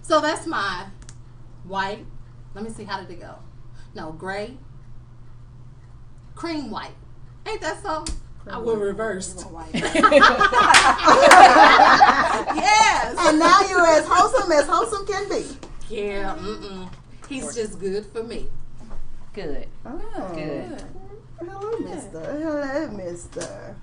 So that's my white. Let me see, how did it go? No, gray. Cream white. Ain't that something? I will reverse. Yes. And now you're as wholesome can be. Yeah. He's just good for me. Good. Oh. Good. Hello, Mister.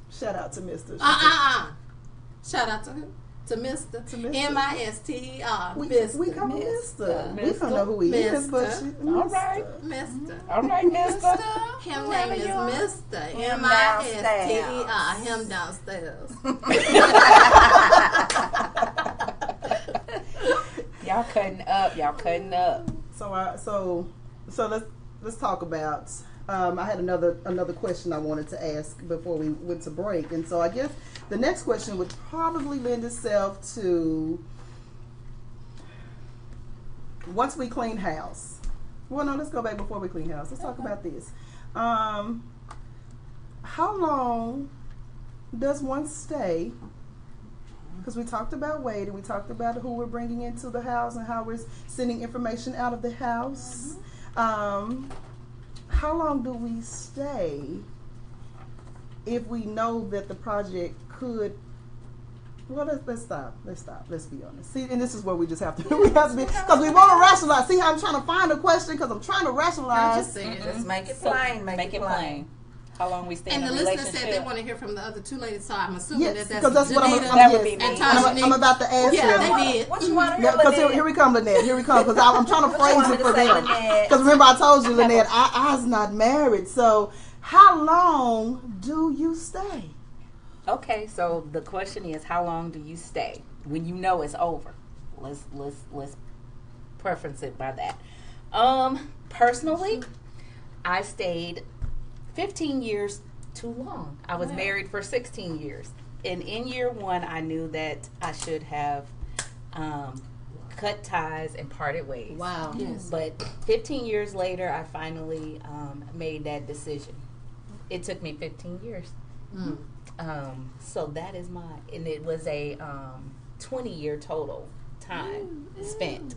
Shout out to Mister. Shout out to who? To Mr. M-I-S-T-E-R. We call him Mister. We don't know who he is, but all right. Mister. All right, Mister. Him name is Mr. M-I-S-T-E-R. Him downstairs. Y'all cutting up. So let's talk about I had another question I wanted to ask before we went to break, and so I guess the next question would probably lend itself to once we clean house. Well, no, let's go back before we clean house. Let's talk about this. How long does one stay? Because we talked about waiting, we talked about who we're bringing into the house and how we're sending information out of the house. How long do we stay if we know that the project could? Well, let's stop. Let's be honest. See, and this is where we just have to. We have to be because we want to rationalize. See how I'm trying to find a question because I'm trying to rationalize. Just make it plain. Make it plain. How long we stay in And a the relationship. listener said they want to hear from the other two ladies, so I'm assuming Yes, that's because that's what That would be me. I'm about to ask Yeah, them. they did. What you want to hear, Because Lynette? here we come, Lynette. Here we come. Because I'm trying to What you phrase want it me for to say, them. Lynette? Because remember, I told you, Lynette, I's not married. So, how long do you stay? Okay, so the question is, how long do you stay when you know it's over? Let's preference it by that. Personally, I stayed 15 years too long. I was married for 16 years, and in year one, I knew that I should have cut ties and parted ways. Wow. Yes. But 15 years later, I finally made that decision. It took me 15 years. So that is and it was a 20-year total time spent.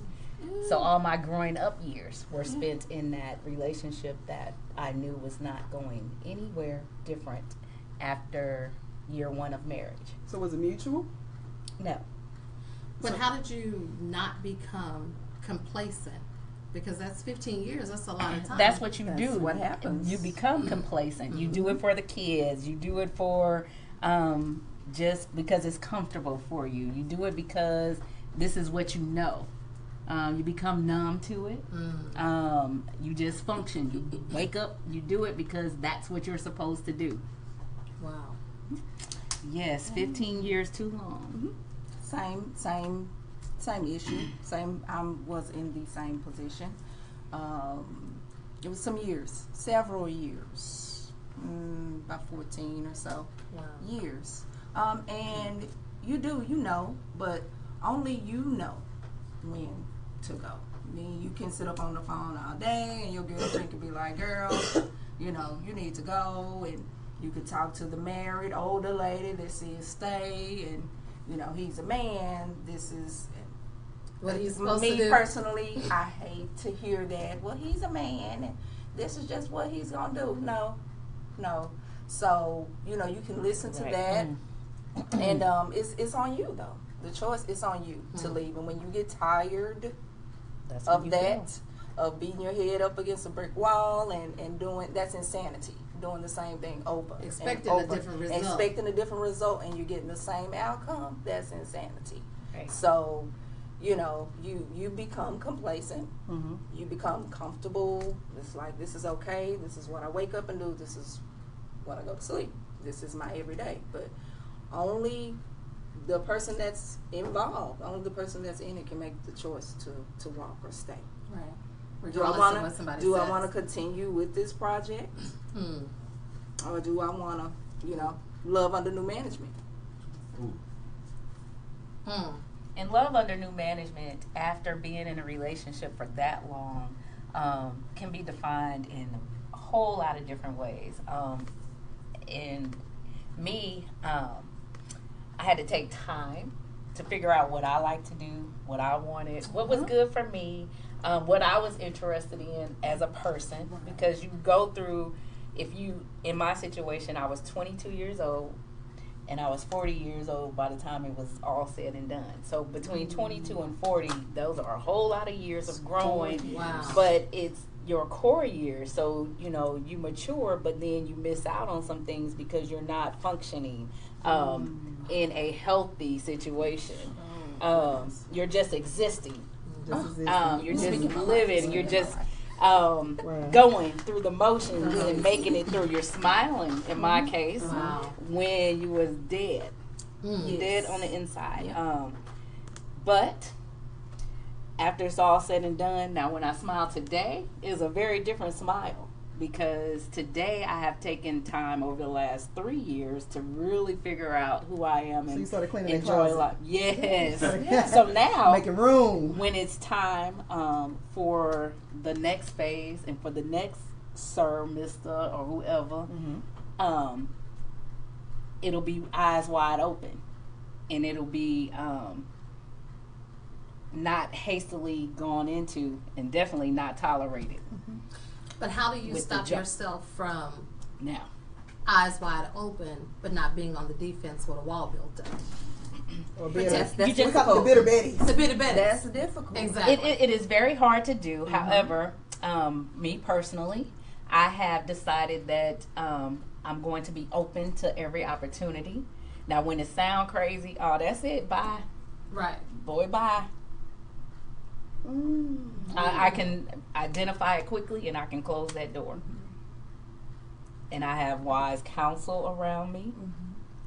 So all my growing up years were spent in that relationship that I knew was not going anywhere different after year one of marriage. So, was it mutual? No. But how did you not become complacent? Because that's 15 years. That's a lot of time. That's what you do. That's what happens. You become complacent. You do it for the kids. You do it for just because it's comfortable for you. You do it because this is what you know. You become numb to it. You just function. You wake up. You do it because that's what you're supposed to do. Wow. Yes, 15 years too long. Same issue. I was in the same position. It was several years, about 14 or so years. And you know, but only you know when to go. I mean, you can sit up on the phone all day and your girlfriend can be like, girl, you know, you need to go. And you could talk to the married older lady that says stay, and you know, he's a man. This is What he's supposed to me do. personally. I hate to hear that. Well, he's a man, and this is just what he's gonna do. No. So you know, you can listen to that, and it's on you though. The choice is on you to leave. And when you get tired of that, of beating your head up against a brick wall and doing, that's insanity. Doing the same thing over Expecting and a over, different result. expecting a different result, and you're getting the same outcome. That's insanity. Right. So, you know, you become complacent. You become comfortable. It's like, this is okay. This is what I wake up and do. This is what I go to sleep. This is my everyday. But only the person that's involved, only the person that's in it can make the choice to walk or stay. Right. Do I Regardless of what somebody says. want to continue with this project, or do I want to, you know, love under new management? And love under new management, after being in a relationship for that long, can be defined in a whole lot of different ways. And me, I had to take time to figure out what I like to do, what I wanted, what was good for me, what I was interested in as a person. Because you go through, in my situation, I was 22 years old, and I was 40 years old by the time it was all said and done. So between 22 and 40, those are a whole lot of years of growing. Wow. But it's your core years. So, you know, you mature, but then you miss out on some things because you're not functioning in a healthy situation. You're just existing. You're just living. You're just going through the motions and making it through. You're smiling, in my case, when you was dead. Dead on the inside. But after it's all said and done, now when I smile today, is a very different smile because today I have taken time over the last 3 years to really figure out who I am So and you started cleaning that enjoy closet. life. Yes. So now, Making room. when it's time for the next phase and for the next sir, mister, or whoever, it'll be eyes wide open, and it'll be not hastily gone into, and definitely not tolerated. But how do you With the stop jump. yourself from Now, eyes wide open, but not being on the defense with a wall built up? Or But bitter. that's We call it the difficult. bitter Betty. It's a bit of better. That's difficult. Exactly. it is very hard to do. However, me personally, I have decided that I'm going to be open to every opportunity. Now, when it sound crazy, oh, that's it. Bye, Right. boy, bye. I can identify it quickly, and I can close that door. And I have wise counsel around me,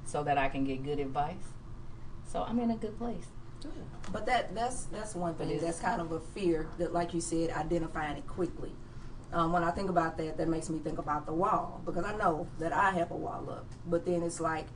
so that I can get good advice. So I'm in a good place. But that's one thing. That's kind of a fear that, like you said, identifying it quickly. When I think about that, that makes me think about the wall, because I know that I have a wall up. But then it's like,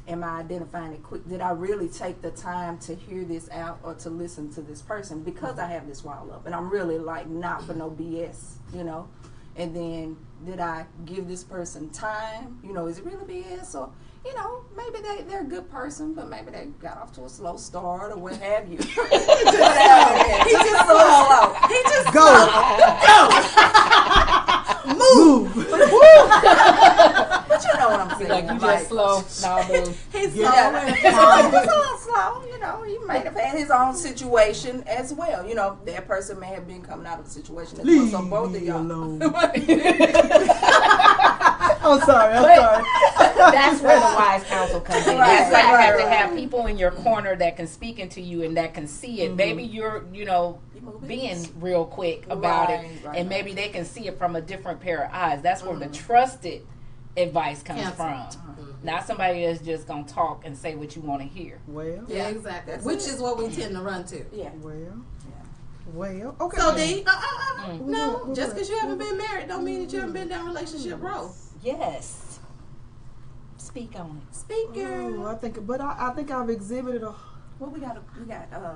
am I identifying it quick? Did I really take the time to hear this out or to listen to this person because I have this wall up? And I'm really like, not for no BS, you know? And then did I give this person time? You know, is it really BS? Or, you know, maybe they're a good person, but maybe they got off to a slow start or what have you. He just slow. He just Go. Move. But you know what I'm saying. Like you just slow. Nah, boo. He's slow. Yeah. He's a little slow. You know, he might have had his own situation as well. You know, that person may have been coming out of the situation as well. Leave So both of me y'all. alone. I'm sorry. That's where the wise counsel comes in. Right, That's why you have to right. have people in your corner that can speak into you and that can see it. Maybe you're, being real quick about Right, it, right, and maybe they can see it from a different pair of eyes. That's where the trusted advice comes Counsel. from. Not somebody that's just gonna talk and say what you want to hear. Well. Yeah, exactly. That's Which it. is what we tend to run to. Yeah. Well. Okay. So D, no, What- just because you haven't been married don't mean that you haven't been down relationship road. Yes. Speak on it. Speaker. Ooh, I think I've exhibited a. Well, we got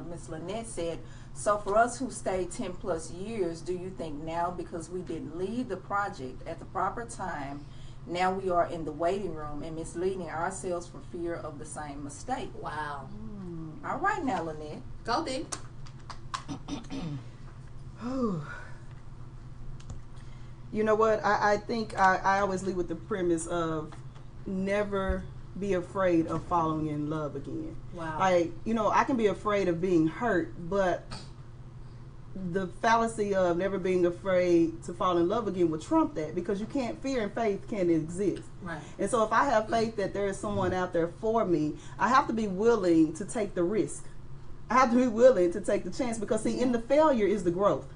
Miss Lynette said, so for us who stayed 10 plus years, do you think now because we didn't leave the project at the proper time, now we are in the waiting room and misleading ourselves for fear of the same mistake? Wow. All right now, Lynette. Go D. You know what? I think I always lead with the premise of never be afraid of falling in love again. Wow. Like, I can be afraid of being hurt, but the fallacy of never being afraid to fall in love again would trump that, because fear and faith can't exist. Right. And so if I have faith that there is someone out there for me, I have to be willing to take the risk. I have to be willing to take the chance, because see, in the failure is the growth.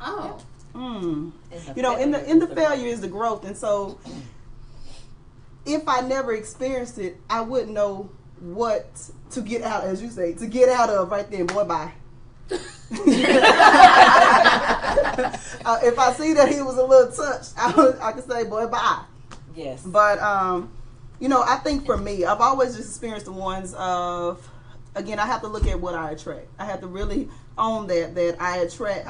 Oh. In the failure is the growth. And so if I never experienced it, I wouldn't know what to get out, as you say, to get out of right then. Boy, bye. If I see that he was a little touched, I could say, boy, bye. Yes. But I think for me, I've always just experienced the ones of, again, I have to look at what I attract. I have to really own that I attract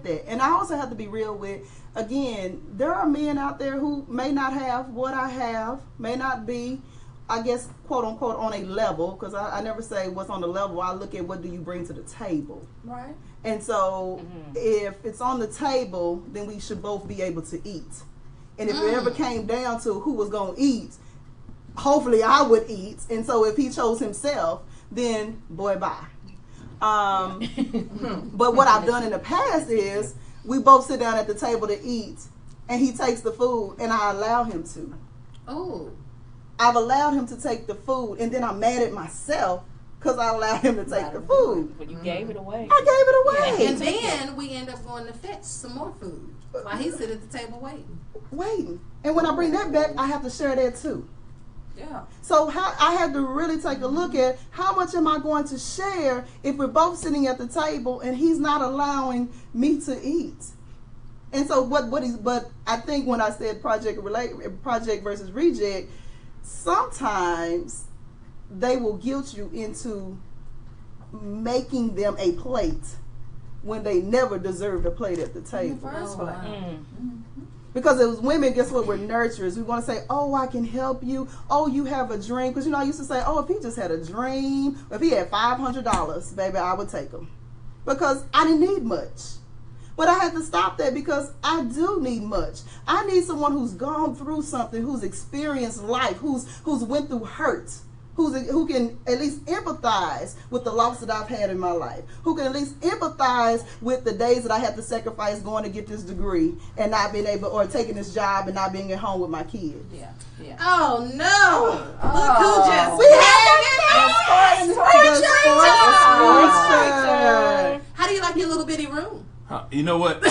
that. And I also have to be real with, again, there are men out there who may not have what I have, may not be, I guess, quote unquote, on a level, because I never say what's on the level. I look at what do you bring to the table. Right. And so if it's on the table, then we should both be able to eat. And if it ever came down to who was going to eat, hopefully I would eat. And so if he chose himself, then boy, bye. But what I've done in the past is we both sit down at the table to eat, and he takes the food, and I allow him to. Oh. I've allowed him to take the food, and then I'm mad at myself because I allowed him to take the food. But you gave it away. I gave it away. And then we end up going to fetch some more food while he sit at the table waiting. And when I bring that back, I have to share that too. Yeah. So I had to really take a look at how much am I going to share if we're both sitting at the table and he's not allowing me to eat. And so but I think when I said project versus reject, sometimes they will guilt you into making them a plate when they never deserved a plate at the table. Because it was women, guess what, we're nurturers. We want to say, oh, I can help you. Oh, you have a dream. Because, I used to say, oh, if he just had a dream, if he had $500, baby, I would take him. Because I didn't need much. But I had to stop that because I do need much. I need someone who's gone through something, who's experienced life, who's went through hurt, who can at least empathize with the loss that I've had in my life, who can at least empathize with the days that I had to sacrifice going to get this degree and not being able, or taking this job and not being at home with my kids. Yeah. Oh no! Look who just How do you like your little bitty room? You know what?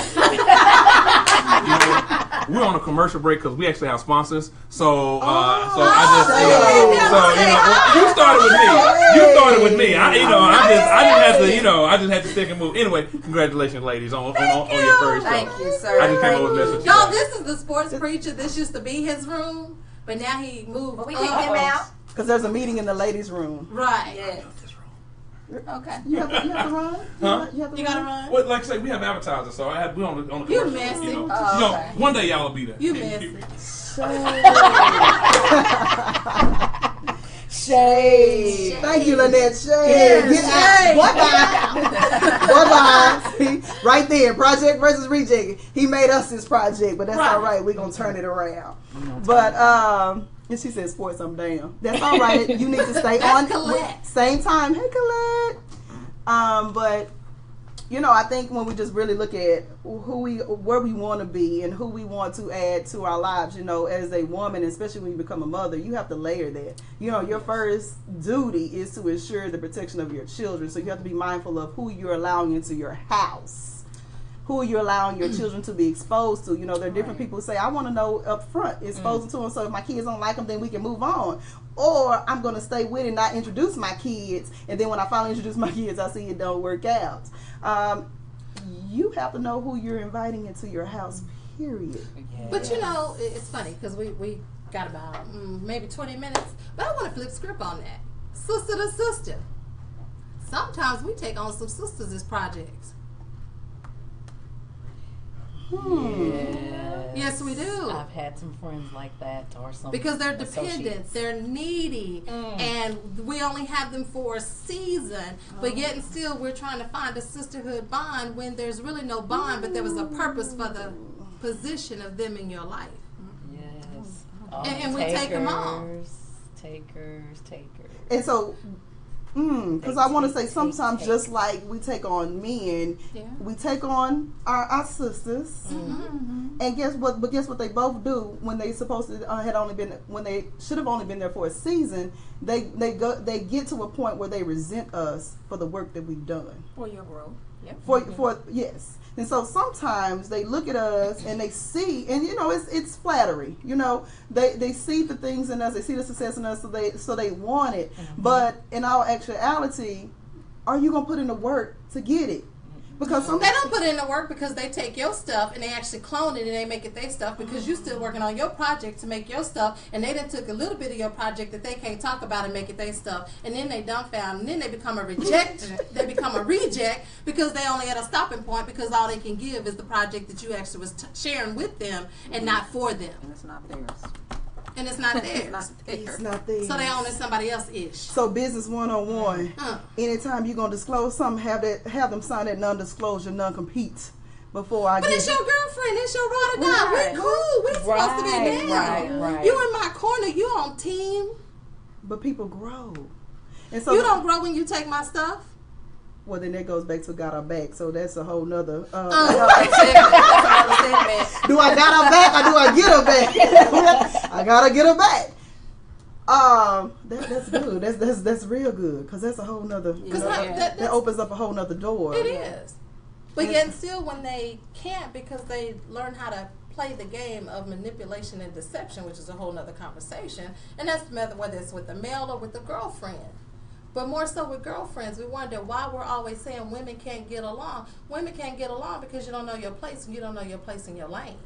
We're on a commercial break because we actually have sponsors. So, you started with me. You started with me. I just had to take a move. Anyway, congratulations, ladies, on your first show. Thank you, sir. I just came over with a message. Y'all, this is the sports preacher. This used to be his room, but now he moved. But we kicked him out. Because there's a meeting in the ladies' room. Right. Yes. Okay. You have to run? Huh? You gotta run. Well, like I say, we have advertisers, so we on the commercial. You messy. Okay. One day y'all will be there. You messy. Shade. Thank you, Lynette. Shade. Get out. Bye-bye. See, right there. Project versus reject. He made us this project, but that's all right. We're going to turn it around. But, and she said sports, I'm down. That's all right. You need to stay on. Colette. Same time. Hey, Colette. But, I think when we just really look at where we want to be and who we want to add to our lives, as a woman, especially when you become a mother, you have to layer that. Your first duty is to ensure the protection of your children. So you have to be mindful of who you're allowing into your house. Who you're allowing your children to be exposed to. There are different people who say, I want to know up front, exposing to them, so if my kids don't like them, then we can move on. Or I'm going to stay with it and not introduce my kids, and then when I finally introduce my kids, I see it don't work out. You have to know who you're inviting into your house, period. Yes. But it's funny because we got about maybe 20 minutes, but I want to flip script on that. Sister to sister. Sometimes we take on some sisters as projects. Yes, we do. I've had some friends like that, or some because they're dependent, they're needy, and we only have them for a season. But yet and still, we're trying to find a sisterhood bond when there's really no bond, but there was a purpose for the position of them in your life. Yes, and we take them on. Takers. And so. Because I want to say sometimes just like we take on men, we take on our sisters, and guess what? But guess what they both do when they supposed to when they should have only been there for a season. They get to a point where they resent us for the work that we've done. For your growth. Yep. For yes. And so sometimes they look at us and they see, and it's flattery. They see the things in us, they see the success in us, so they want it. But in all actuality, are you gonna put in the work to get it? Because they don't put in the work because they take your stuff and they actually clone it and they make it their stuff because you're still working on your project to make your stuff, and they done took a little bit of your project that they can't talk about and make it their stuff, and then they dumbfound, and then they become a reject. They become a reject because they only at a stopping point because all they can give is the project that you actually was sharing with them and not for them. And it's not theirs. And it's not theirs. It's not theirs. So they own it somebody else-ish. So business 101. Anytime you're gonna disclose something, have them sign that non-disclosure, non-compete before I. But it's your girlfriend. It's your ride or die. We're cool. We're supposed to be down. Right. You in my corner. You on team. But people grow, and so you don't grow when you take my stuff. Well, then that goes back to got her back. So that's a whole nother. That's another segment. Do I got her back or do I get her back? I gotta get her back. That's good. That's real good because that's a whole nother. That opens up a whole nother door. It is. But yet still, when they can't because they learn how to play the game of manipulation and deception, which is a whole nother conversation, and that's whether it's with the male or with the girlfriend. But more so with girlfriends, we wonder why we're always saying women can't get along. Women can't get along because you don't know your place and you don't know your place in your lane.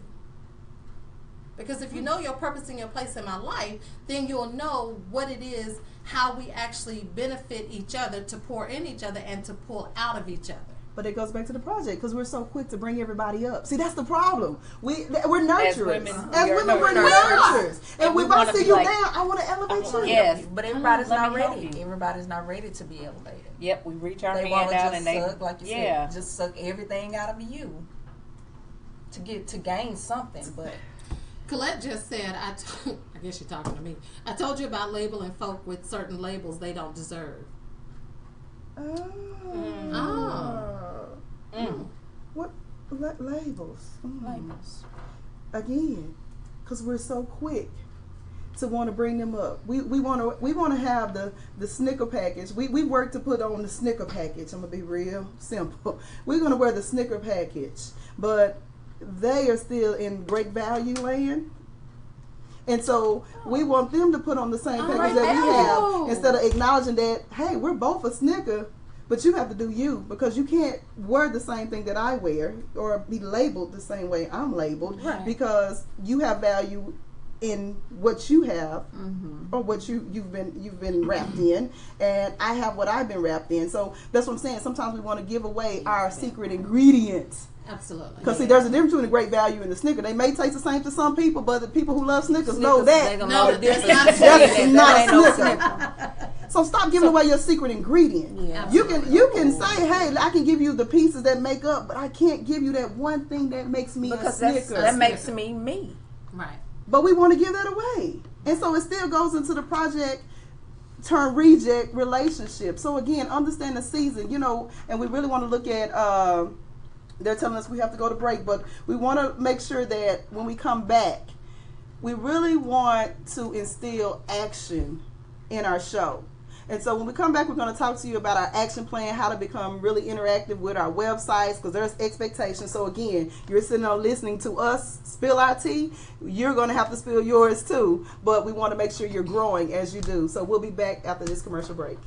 Because if you know your purpose and your place in my life, then you'll know what it is, how we actually benefit each other, to pour in each other and to pull out of each other. But it goes back to the project because we're so quick to bring everybody up. See, that's the problem. We're nurturers. As women, we're nurturers. And if I see you down, I want to elevate you. Yes, But everybody's Let not me help ready. you. Everybody's not ready to be elevated. Yep, we reach our They hand want to down just and they suck, like you said, just suck everything out of you to gain something. But Colette just said, I guess you're talking to me. I told you about labeling folk with certain labels they don't deserve. What labels? labels. Again, because we're so quick to want to bring them up. We want to have the Snicker package. We work to put on the Snicker package. I'm gonna be real simple. We're gonna wear the Snicker package, but they are still in great value land. And so we want them to put on the same package that we have, instead of acknowledging that, hey, we're both a Snicker, but you have to do you, because you can't wear the same thing that I wear or be labeled the same way I'm labeled, because you have value in what you have, or what you've been wrapped in, and I have what I've been wrapped in. So that's what I'm saying. Sometimes we want to give away our secret ingredients. Absolutely. Because see, there's a difference between a great value and a Snicker. They may taste the same to some people, but the people who love Snickers know that. No, that's not a Snicker. So stop giving away your secret ingredient. Yeah. You can say, hey, I can give you the pieces that make up, but I can't give you that one thing that makes me a Snicker. that makes me me. Right. But we want to give that away. And so it still goes into the project turn reject relationship. So again, understand the season, and we really want to look at, they're telling us we have to go to break, but we want to make sure that when we come back, we really want to instill action in our show. And so when we come back, we're going to talk to you about our action plan, how to become really interactive with our websites, because there's expectations. So again, you're sitting there listening to us spill our tea. You're going to have to spill yours too. But we want to make sure you're growing as you do. So we'll be back after this commercial break.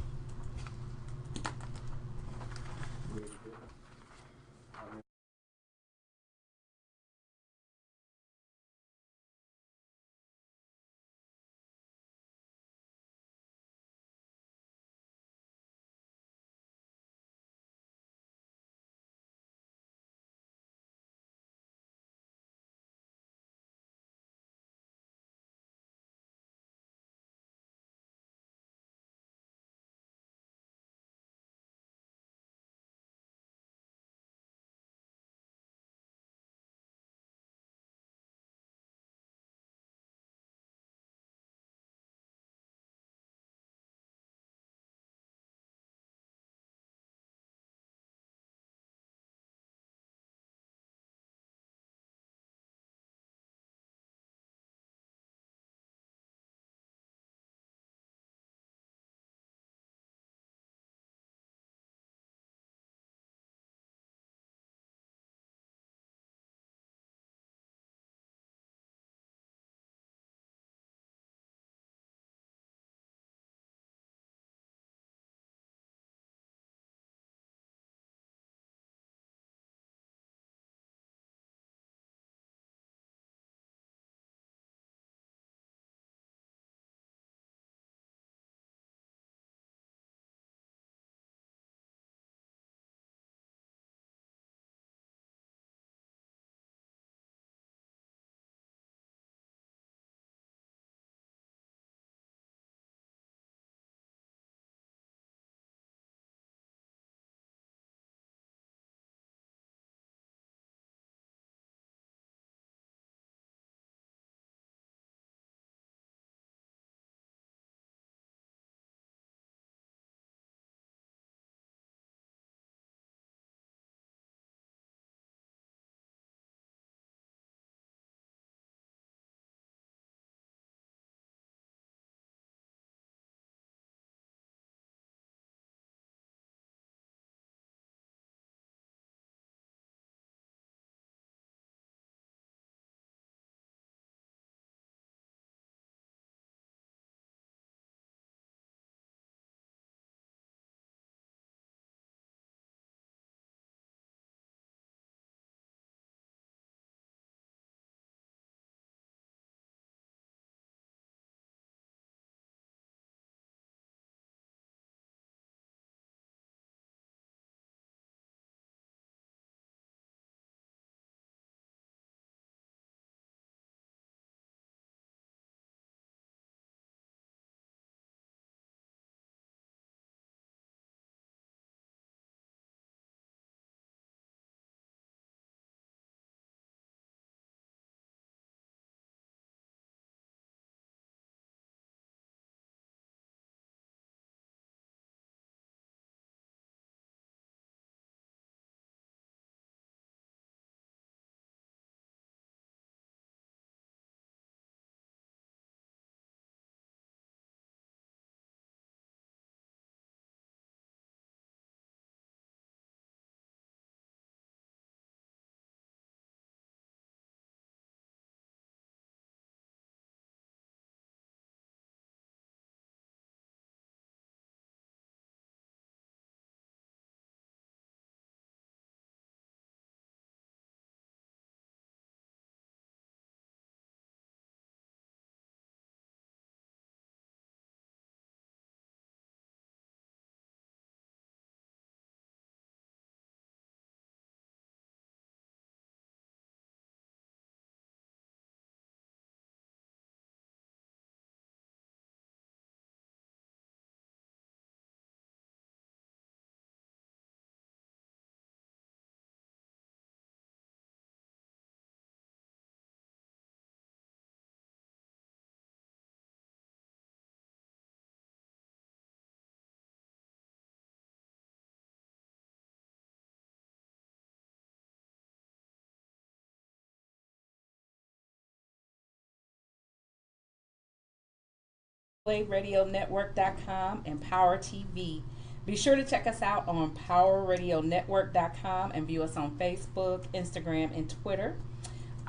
RadioNetwork.com and Power TV. Be sure to check us out on PowerRadioNetwork.com and view us on Facebook, Instagram, and Twitter.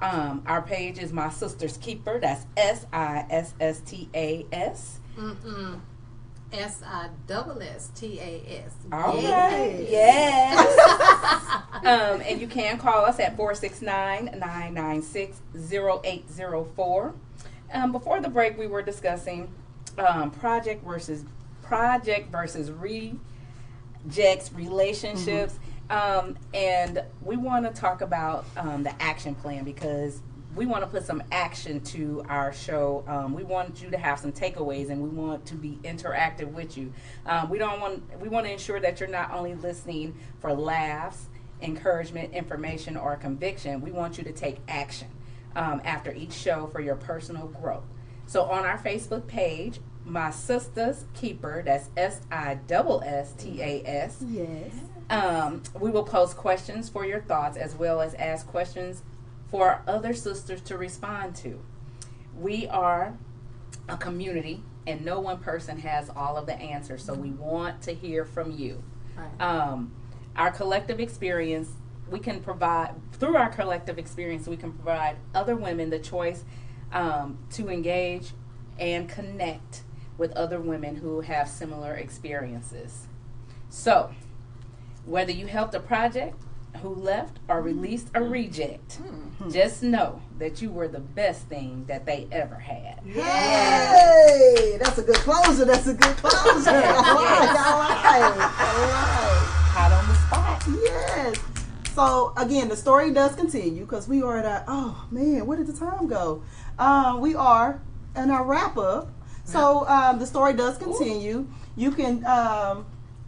Our page is My Sister's Keeper. That's SiSSTAS. SiSSTAS. All right. Yes. And you can call us at 469-996-0804. Before the break, we were discussing project versus rejects, relationships. And we want to talk about the action plan because we want to put some action to our show. We want you to have some takeaways, and we want to be interactive with you. We want to ensure that you're not only listening for laughs, encouragement, information, or conviction. We want you to take action after each show for your personal growth. So on our Facebook page, My Sister's Keeper, that's SiSSTAS. Yes. We will post questions for your thoughts as well as ask questions for other sisters to respond to. We are a community and no one person has all of the answers, so we want to hear from you. Right. Our collective experience, we can provide other women the choice to engage and connect with other women who have similar experiences. So, whether you helped a project, who left, or released a reject, just know that you were the best thing that they ever had. Yay! That's a good closer. I like. Hot on the spot. Yes. So again, the story does continue because we are at where did the time go? We are in our wrap up. So the story does continue. You can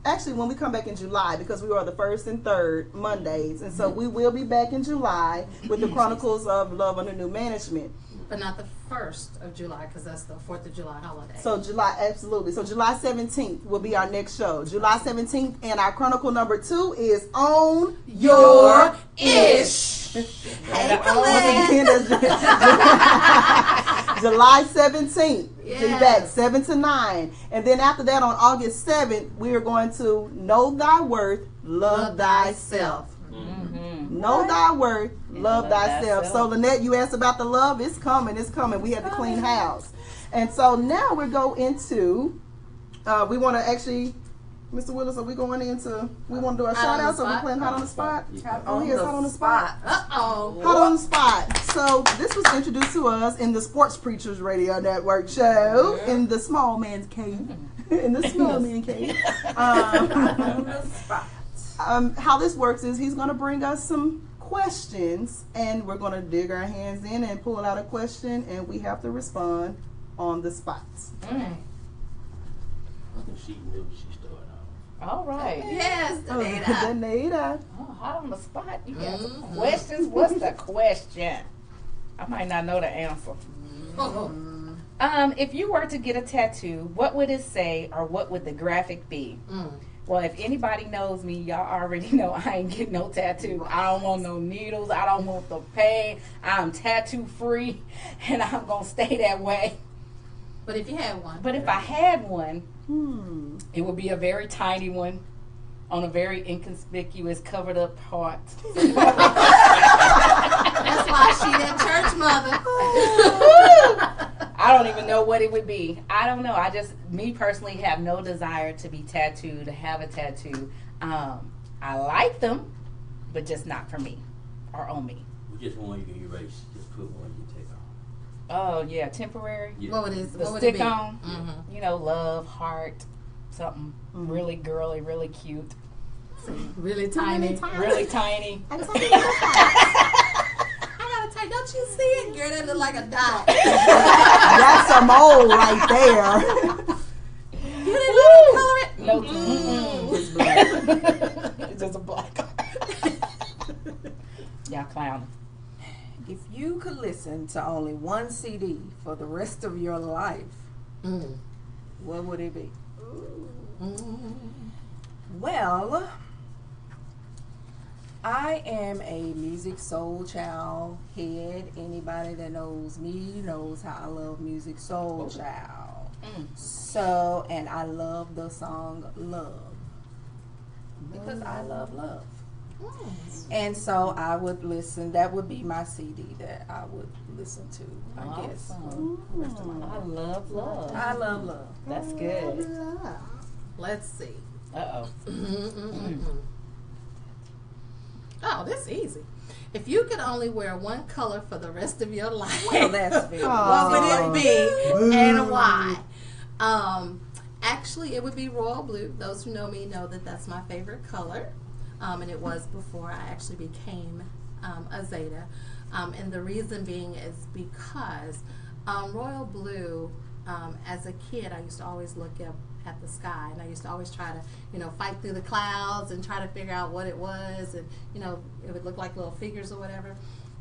actually when we come back in July, because we are the first and third Mondays, and so we will be back in July with the Chronicles of Love Under New Management. But not the 1st of July, because that's the 4th of July holiday. So July 17th will be our next show. July 17th, and our Chronicle number 2 is On Your Ish. Hey, July 17th. Yes. Be back 7 to 9. And then after that, on August 7th, we are going to Know Thy Worth, Love Thyself. Know thy worth, love thyself. So Lynette, you asked about the love. It's coming. We have to clean house. And so now we go into, we want to actually, Mr. Willis, are we going into, we want to do our shout out, so we're playing Hot on the Spot? Oh, yes, Hot on the Spot. Uh-oh. Hot on the Spot. So this was introduced to us in the Sports Preachers Radio Network show, in the small man's cave. In the small man cave. On the spot. How this works is he's going to bring us some questions, and we're going to dig our hands in and pull out a question, and we have to respond on the spot. I think she knew she started off. All right. Yes, Danita. Oh, hot on the spot. You got some questions? What's the question? I might not know the answer. If you were to get a tattoo, what would it say, or what would the graphic be? Well, if anybody knows me, y'all already know I ain't getting no tattoo. I don't want no needles. I don't want the pain. I'm tattoo free, and I'm going to stay that way. But if you had one. But if I had one, it would be a very tiny one on a very inconspicuous, covered up part. That's why she that church mother. I don't even know what it would be. I don't know. Me personally, have no desire to be tattooed, to have a tattoo. I like them, but just not for me or on me. Just one you can erase. Just put one you take off. Oh, yeah, temporary. Yeah. What would it be? The stick on, love, heart, something really girly, really cute. Really tiny. Really tiny. I gotta tell you, don't you see it? Girl, that look like a dot. That's a mole right there. You didn't let me color it? No, it's black. It's just a black. Y'all clowning. If you could listen to only one CD for the rest of your life, what would it be? Well, I am a music soul child head. Anybody that knows me knows how I love music soul child. So, and I love the song Love because I love love. And so I would listen. That would be my CD that I would listen to, I guess. For the rest of my life. I love love. I love love. That's good. Let's see. Uh-oh. Oh, that's easy. If you could only wear one color for the rest of your life, Well, that's very what would it be and why? Actually, it would be royal blue. Those who know me know that that's my favorite color. And it was before I actually became a Zeta. And the reason being is because royal blue, as a kid, I used to always look up at the sky, and I used to always try to, fight through the clouds and try to figure out what it was, and it would look like little figures or whatever.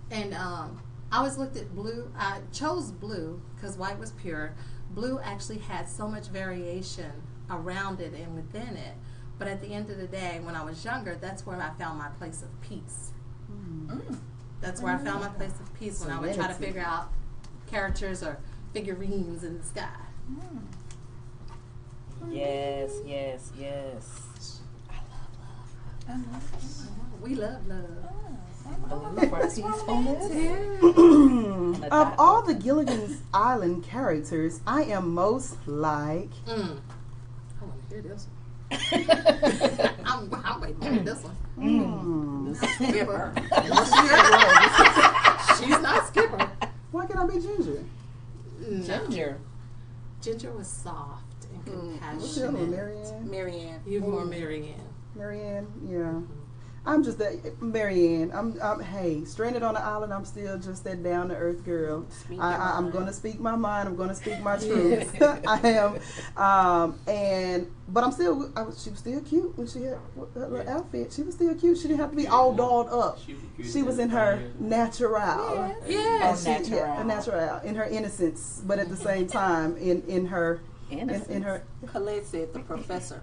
And I always looked at blue. I chose blue because white was pure. Blue actually had so much variation around it and within it. But at the end of the day, when I was younger, that's where I found my place of peace. That's where I found my place of peace when I would try to figure out characters or figurines in the sky. Yes. I love love. We love love. Blue for peacefulness. Of all the Gilligan's Island characters, I am most like. I want to hear this one. I'm waiting to hear this one. Skipper. She's not Skipper. Why can't I be Ginger? Ginger. Ginger was soft and What's the other one, compassionate. Marianne? You more Marianne. Marianne, yeah. I'm just that Marianne. I'm hey, stranded on the island. I'm still just that down to earth girl. I'm going to speak my mind. I'm going to speak my truth. I am. But I'm still. She was still cute when she had her little outfit. She was still cute. She didn't have to be all dolled up. She was in her natural. Natural, in her innocence, but at the same time in her in her. Colette said the professor.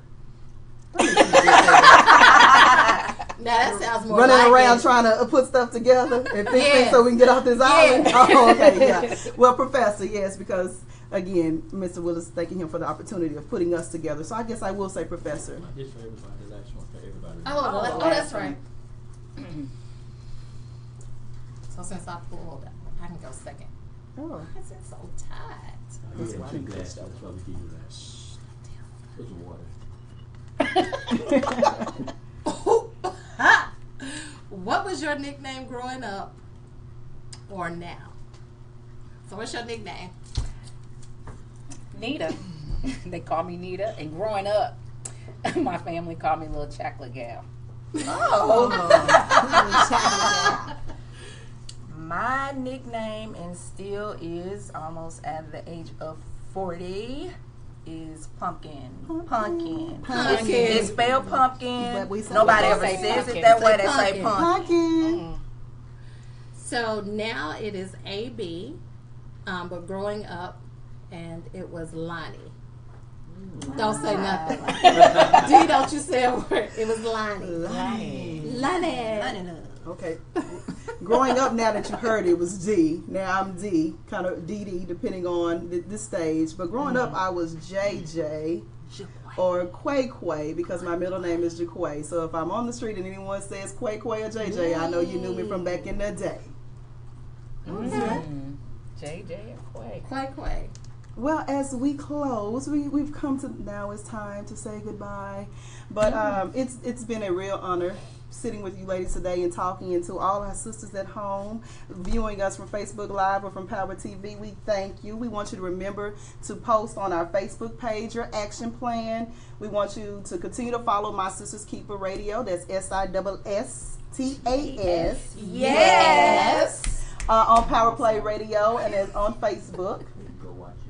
Now that sounds more running like around it. trying to put stuff together and fix things so we can get off this island. Oh, okay, yeah. Well, Professor, yes, because again, Mr. Willis thanking him for the opportunity of putting us together. So I guess I will say Professor. Just for everybody, the last one for everybody. Oh, that's right. So since I pulled, I can go second. Oh, Why is it so tight? That's why we glasses. That's why we give you that. Put some water. What was your nickname growing up or now? So what's your nickname? Nita. They call me Nita. And growing up, my family called me Little Chocolate Gal. My nickname, and still is almost at the age of 40, is Pumpkin. Pumpkin. It's spelled pumpkin. But we say Nobody ever say says pumpkin. it that way. They Pumpkin. say pumpkin. Pumpkin. So now it is AB, but growing up, and it was Lonnie. Don't say nothing. D, don't you say a word. It was Lonnie. Lonnie. Okay. Growing up, now that you heard it was D. Now I'm D, kind of DD, depending on this stage. But growing up, I was JJ or Quay Quay because my middle name is Jaquay. So if I'm on the street and anyone says Quay Quay or JJ, I know you knew me from back in the day. Okay. JJ and Quay. Quay. Well, as we close, we've come to now. It's time to say goodbye. But it's been a real honor sitting with you ladies today and talking, and to all our sisters at home viewing us from Facebook Live or from Power TV, we thank you. We want you to remember to post on our Facebook page your action plan. We want you to continue to follow My Sisters Keeper Radio. That's SiSSTAS. Yes. On Power Play Radio and then on Facebook. Go watch it.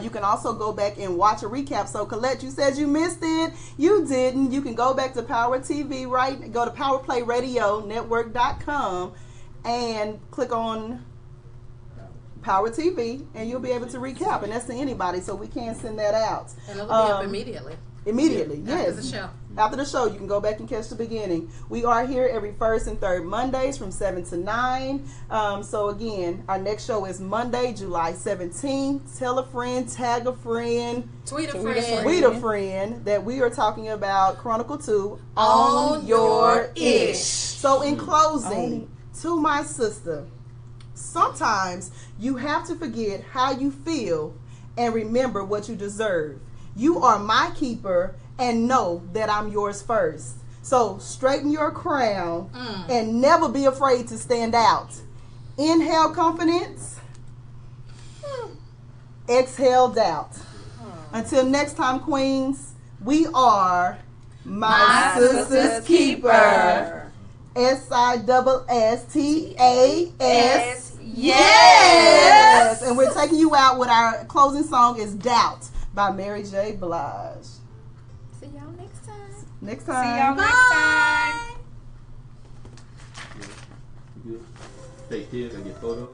You can also go back and watch a recap. So, Colette, you said you missed it. You didn't. You can go back to Power TV, right? Go to PowerPlayRadioNetwork.com and click on Power TV, and you'll be able to recap. And that's to anybody, so we can send that out. And it'll be up immediately. Immediately, yes. After the show. After the show, you can go back and catch the beginning. We are here every first and third Mondays from 7 to 9. So again, our next show is Monday, July 17th. Tell a friend, tag a friend, Tweet a friend. tweet a friend that we are talking about Chronicle 2 On Your Ish. So in closing, to my sister, sometimes you have to forget how you feel and remember what you deserve. You are my keeper and know that I'm yours first. So straighten your crown and never be afraid to stand out. Inhale confidence. Exhale doubt. Until next time, queens, we are my sister's keeper. SiSSTA'S. Yes! And we're taking you out with our closing song is Doubt by Mary J. Blige. See y'all next time. Next See time. y'all next time. Good. Take care. Can I get photos?